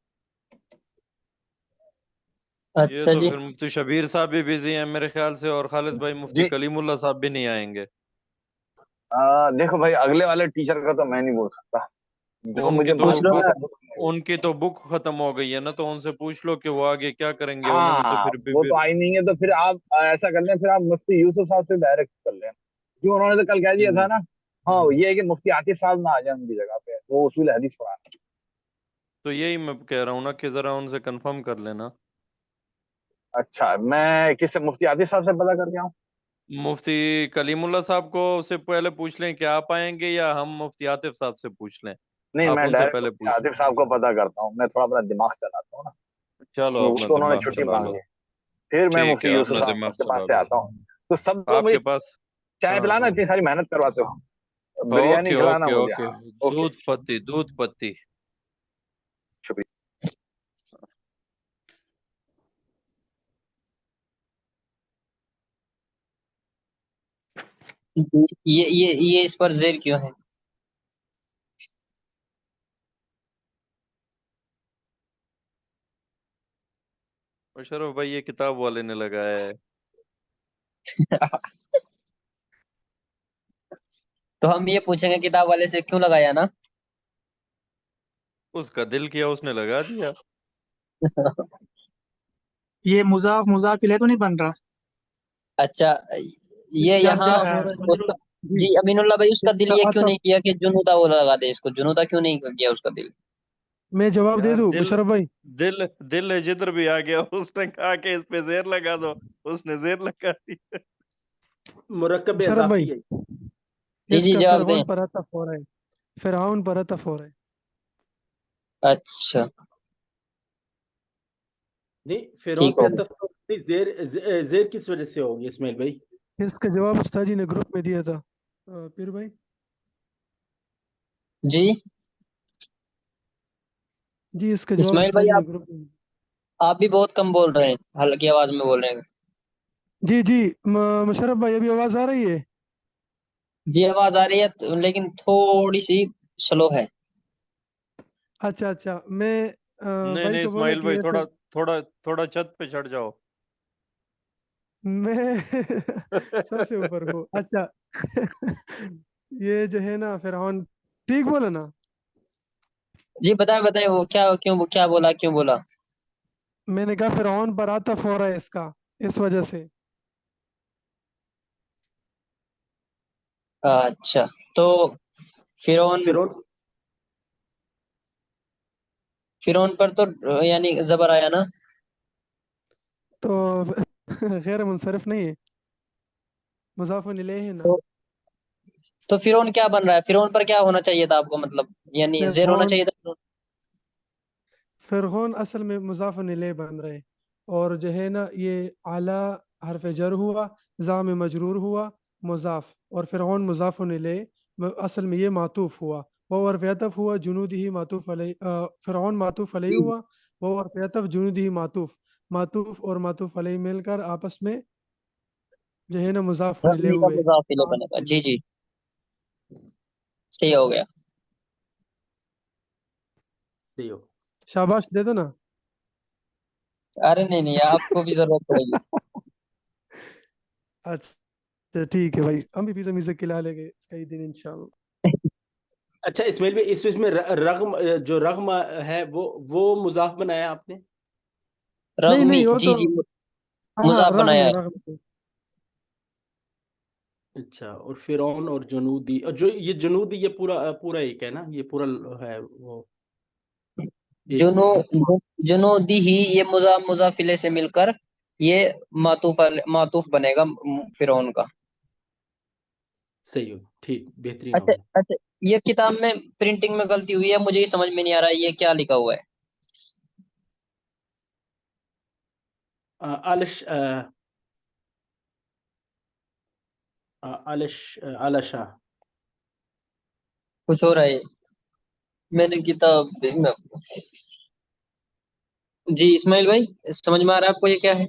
یہ اچھا تو جی، پھر مفتی شبیر صاحب بھی بزی ہیں میرے خیال سے، اور خالد بھائی مفتی جی کلیم اللہ صاحب بھی نہیں آئیں گے۔ دیکھو بھائی، اگلے والے ٹیچر کا تو میں نہیں بول سکتا، جو ان کی مجھے تو پوچھ لو معلوم نا۔ ہے۔ ان کی تو بک ختم ہو گئی ہے نا، تو ان سے پوچھ لو کہ وہ آگے کیا کریں گے، انہوں نے تو ہاں پھر وہ تو آئی نہیں ہے، تو پھر آپ ایسا کر لیں، پھر آپ مفتی یوسف صاحب سے ڈائریکٹ کر لیں، کیوں انہوں نے تو کل کہہ دیا تھا نا۔ ہاں یہ ہے کہ مفتی عاطف صاحب نہ آ جائیں ان کی جگہ پہ، وہ اصول حدیث پڑھانا۔ تو یہی میں کہہ رہا ہوں نا کہ ذرا ان سے کنفرم کر لینا۔ اچھا میں کس سے، مفتی عاطف صاحب سے پتہ کر کے آؤں؟ مفتی کلیم اللہ صاحب کو سے پہلے پوچھ لیں کہ آپ آئیں گے، یا ہم مفتی عاطف صاحب سے پوچھ لیں؟ نہیں آپ میں ان سے ڈائریکٹ پہلے مفتی پوچھ عاطف صاحب کو پتہ کرتا ہوں، میں تھوڑا اپنا دماغ چلاتا ہوں نا، چلو وہ اپنا تو انہوں نے دماغ چھٹی چلا لو، مانگی، پھر میں ٹھیک مفتی ہے یوسف اپنا صاحب دماغ کے چلا پاس سے لو۔ آتا ہوں، تو سب لوگ آپ مجھے کے پاس، چائے ہاں پلانا، ہاں، اتنی ساری محنت کرواتے ہو، بریانی اوکے کھلانا اوکے مجھے، اوکے، ہاں اوکے، دودھ پتی دودھ پتی۔ شکریہ۔ یہ اس پر زیر کیوں ہے؟ مشرف بھائی یہ کتاب والے نے لگایا ہے. تو ہم یہ پوچھیں گے کتاب والے سے کیوں لگایا نا؟ اس کا دل کیا اس نے لگا دیا. یہ مضاف مضاف الیہ تو نہیں بن رہا؟ اچھا یہ جب یہاں اس کا جی امین اللہ بھائی اس کا دل یہ کیوں نہیں کیا کہ جنودا وہ لگا دے اس کو؟ جنودا کیوں نہیں کیا اس کا دل؟ میں جواب دے یار دوں دل مشرف بھائی؟ دل ہے جدھر بھی آ گیا اس نے کہا کہ اس پہ زیر لگا دو, اس نے زیر لگا دی. مرکب مشرف بھائی اضافی ہے. اس جی کا جواب دیں. فرعون پر عطف ہو رہا ہے، فرعون پر عطف ہو رہا ہے. اچھا نہیں فرعون ٹھیک پہ ہو عطف نہیں، زیر کس وجہ سے ہوگی اسماعیل بھائی؟ اس کا جواب استاد جی نے گروپ میں دیا تھا. پیر بھائی جی جی اس کا جواب اسماعیل استاد بھائی جی نے آپ گروپ میں. آپ بھی بہت کم بول رہے ہیں، ہلکی آواز میں بول رہے ہیں. جی جی مشرف بھائی ابھی آواز آ رہی ہے؟ جی آواز آ رہی ہے لیکن تھوڑی سی سلو ہے. اچھا اچھا میں نہیں بھائی نہیں کو بولا اسماعیل کہ بھائی یہ تھوڑا چھت پہ چڑھ جاؤ. میں سب سے اوپر ہوں. اچھا یہ جو ہے نا فرعون ٹھیک بولا نا؟ جی بتائیں وہ کیا بولا؟ میں نے کہا فرعون پر عطف ہو رہا ہے اس کا، اس وجہ سے. اچھا تو فرعون پر تو یعنی زبر آیا نا، تو غیر منصرف نہیں ہے، مضاف الیہ ہے نا. تو فرعون کیا بن رہا ہے؟ فرعون پر کیا ہونا چاہیے تھا آپ کو؟ مطلب یعنی زیر ہونا چاہیے تھا. فرعون اصل میں مضاف الیہ بن رہے، اور جو ہے نا یہ اعلی حرف جر ہوا، زام مجرور ہوا مضاف، اور فرعون مضاف الیہ اصل میں یہ معطوف ہوا. وہ حرف عطف ہوا جنودی معطوف علیہ، فرعون معطوف علیہ ہوا، وہ حرف عطف جنودی معطوف اور معطوف علیہ مل کر آپس میں جو ہے نا مضاف الیہ ربی کا ہوئے. مضاف الیہ بنے گا. جی جی صحیح ہو گیا. صحیح ہو. شاباش دے دو نا. ارے نہیں آپ کو بھی ضرورت پڑے گی. اچھا ٹھیک ہے بھائی، ہم بھی پیزا میزا کھلا لیں گے کئی دن انشاءاللہ. اچھا اسماعیل بھائی اس میں رغم جو رغم ہے وہ مضاف بنایا آپ نے؟ نہیں رغمی وہ جی تو ہاں مضاف رغم بنایا ہے، ہے. رغم ہے. اچھا اور فرعون اور جنودی، اور جو یہ جنودی یہ پورا ایک ہے نا، یہ پورا ہے وہ ایک ہی ہے نا؟ جنودی ہی یہ مضاف الیہ سے مل کر یہ معطوف بنے گا فرعون کا. صحیح ہو، ٹھیک، بہترین ہو گیا. اچھا یہ کتاب میں پرنٹنگ میں غلطی ہوئی ہے، مجھے یہ سمجھ میں نہیں آ رہا ہے یہ کیا لکھا ہوا ہے. علشا کچھ ہو رہا ہے. میں نے کتاب جی اسماعیل بھائی سمجھ میں آ رہا ہے آپ کو یہ کیا ہے؟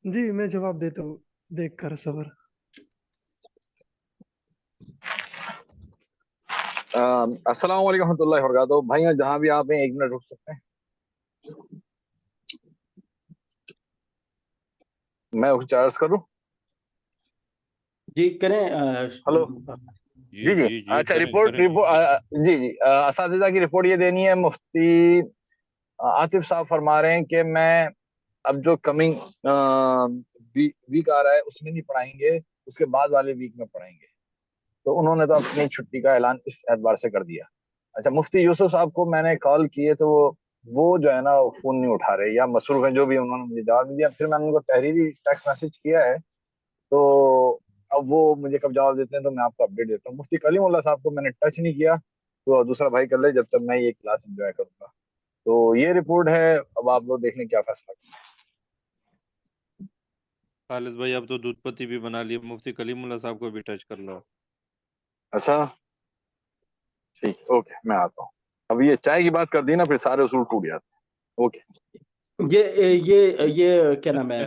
جی میں جواب دیتا ہوں دیکھ کر صبر. السلام علیکم ورحمۃ اللہ وبرکاتہ. بھائی جہاں بھی آپ ہیں 1 منٹ رک سکتے ہیں؟ میں چارج کروں؟ جی کریں. ہلو جی جی اچھا رپورٹ جی جی اساتذہ کی رپورٹ یہ دینی ہے. مفتی عاطف صاحب فرما رہے ہیں کہ میں اب جو کمنگ ویک آ رہا ہے اس میں نہیں پڑھائیں گے، اس کے بعد والے ویک میں پڑھائیں گے. تو انہوں نے تو اپنی چھٹی کا اعلان اس اعتبار سے کر دیا. اچھا مفتی یوسف صاحب کو میں نے کال کیے تو وہ جو ہے نا فون نہیں اٹھا رہے یا مصروف ہیں، جو بھی انہوں نے مجھے جواب نہیں دیا. پھر میں نے ان کو تحریری ٹیکسٹ میسج کیا ہے، تو اب وہ مجھے کب جواب دیتے ہیں تو میں آپ کو اپڈیٹ دیتا ہوں. مفتی کلیم اللہ صاحب کو میں نے ٹچ نہیں کیا، تو دوسرا بھائی کر لے جب تک میں یہ کلاس انجوائے کروں گا. تو یہ رپورٹ ہے، اب آپ لوگ دیکھ لیں کیا فیصلہ کریں. خالد بھائی اب تو دودھ پتی بھی بنا لیے، مفتی کلیم اللہ صاحب کو بھی ٹچ کر لو. اچھا ٹھیک، اوکے میں آتا ہوں. اب یہ چائے کی بات کر دی نا پھر سارے اصول ٹوٹ جاتے ہیں. اوکے یہ کیا نام ہے،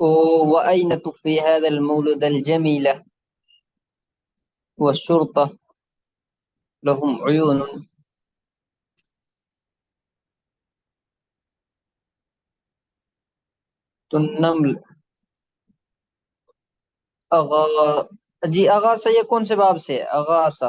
وأين تخفي هذا المولد الجميلة والشرطة لهم عيون النمل أغا جی اغاثہ یہ کون سے باب سے ہے؟ اغاثہ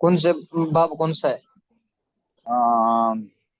کون سے باب کون سا ہے؟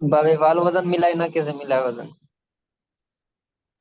باب فعل وزن ملا ہے نا، کیسے ملا ہے وزن؟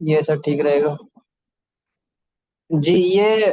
یہ سب ٹھیک رہے گا جی۔ یہ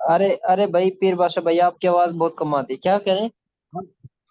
ارے بھائی پیر بادشاہ بھائی، آپ کی آواز بہت کم آتی ہے، کیا کہہ رہے ہیں؟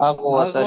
اغوصہ،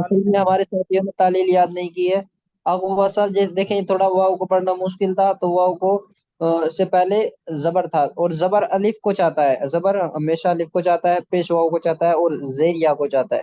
اصل میں ہمارے ساتھیوں نے تعلیل یاد نہیں کی ہے۔ اغوصہ دیکھیں، تھوڑا واو کو پڑھنا مشکل تھا، تو واو کو سے پہلے زبر تھا، اور زبر الف کو چاہتا ہے، زبر ہمیشہ الف کو چاہتا ہے، پیش واو کو چاہتا ہے، اور زیر یا کو چاہتا ہے،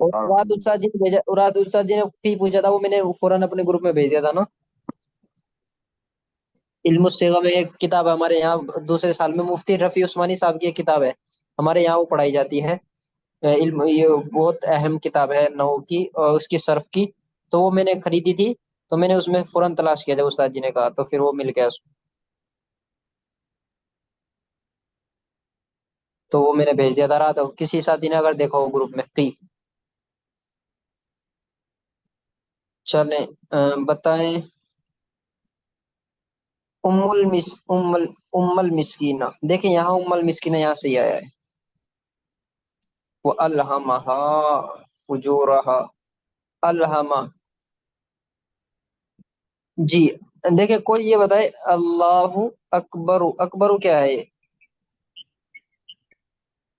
اور رات استاد جی نے بھیجا، رات استاد جی نے فی پوچھا تھا، وہ میں نے فوراً اپنے گروپ میں بھیج دیا تھا نا۔ علم الصیغہ میں ایک کتاب ہے ہمارے یہاں، دوسرے سال میں مفتی رفیع عثمانی صاحب کی ایک کتاب ہے، ہمارے یہاں وہ پڑھائی جاتی ہے۔ علم، یہ بہت اہم کتاب ہے نحو کی اور اس کی صرف کی، تو وہ میں نے خریدی تھی، تو میں نے اس میں فوراً تلاش کیا جب استاد جی نے کہا، تو پھر وہ مل گیا اس میں، تو وہ میں نے بھیج دیا تھا رات، کسی ساتھی نے اگر دیکھا ہو گروپ میں فری۔ چلیں بتائیں، ام المسکینہ، دیکھیں یہاں ام المسکینہ یہاں سے ہی آیا ہے، وہ الہمہا فجورہا، الہمہ، جی دیکھیں کوئی یہ بتائے اللہ اکبر، اکبر کیا ہے یہ؟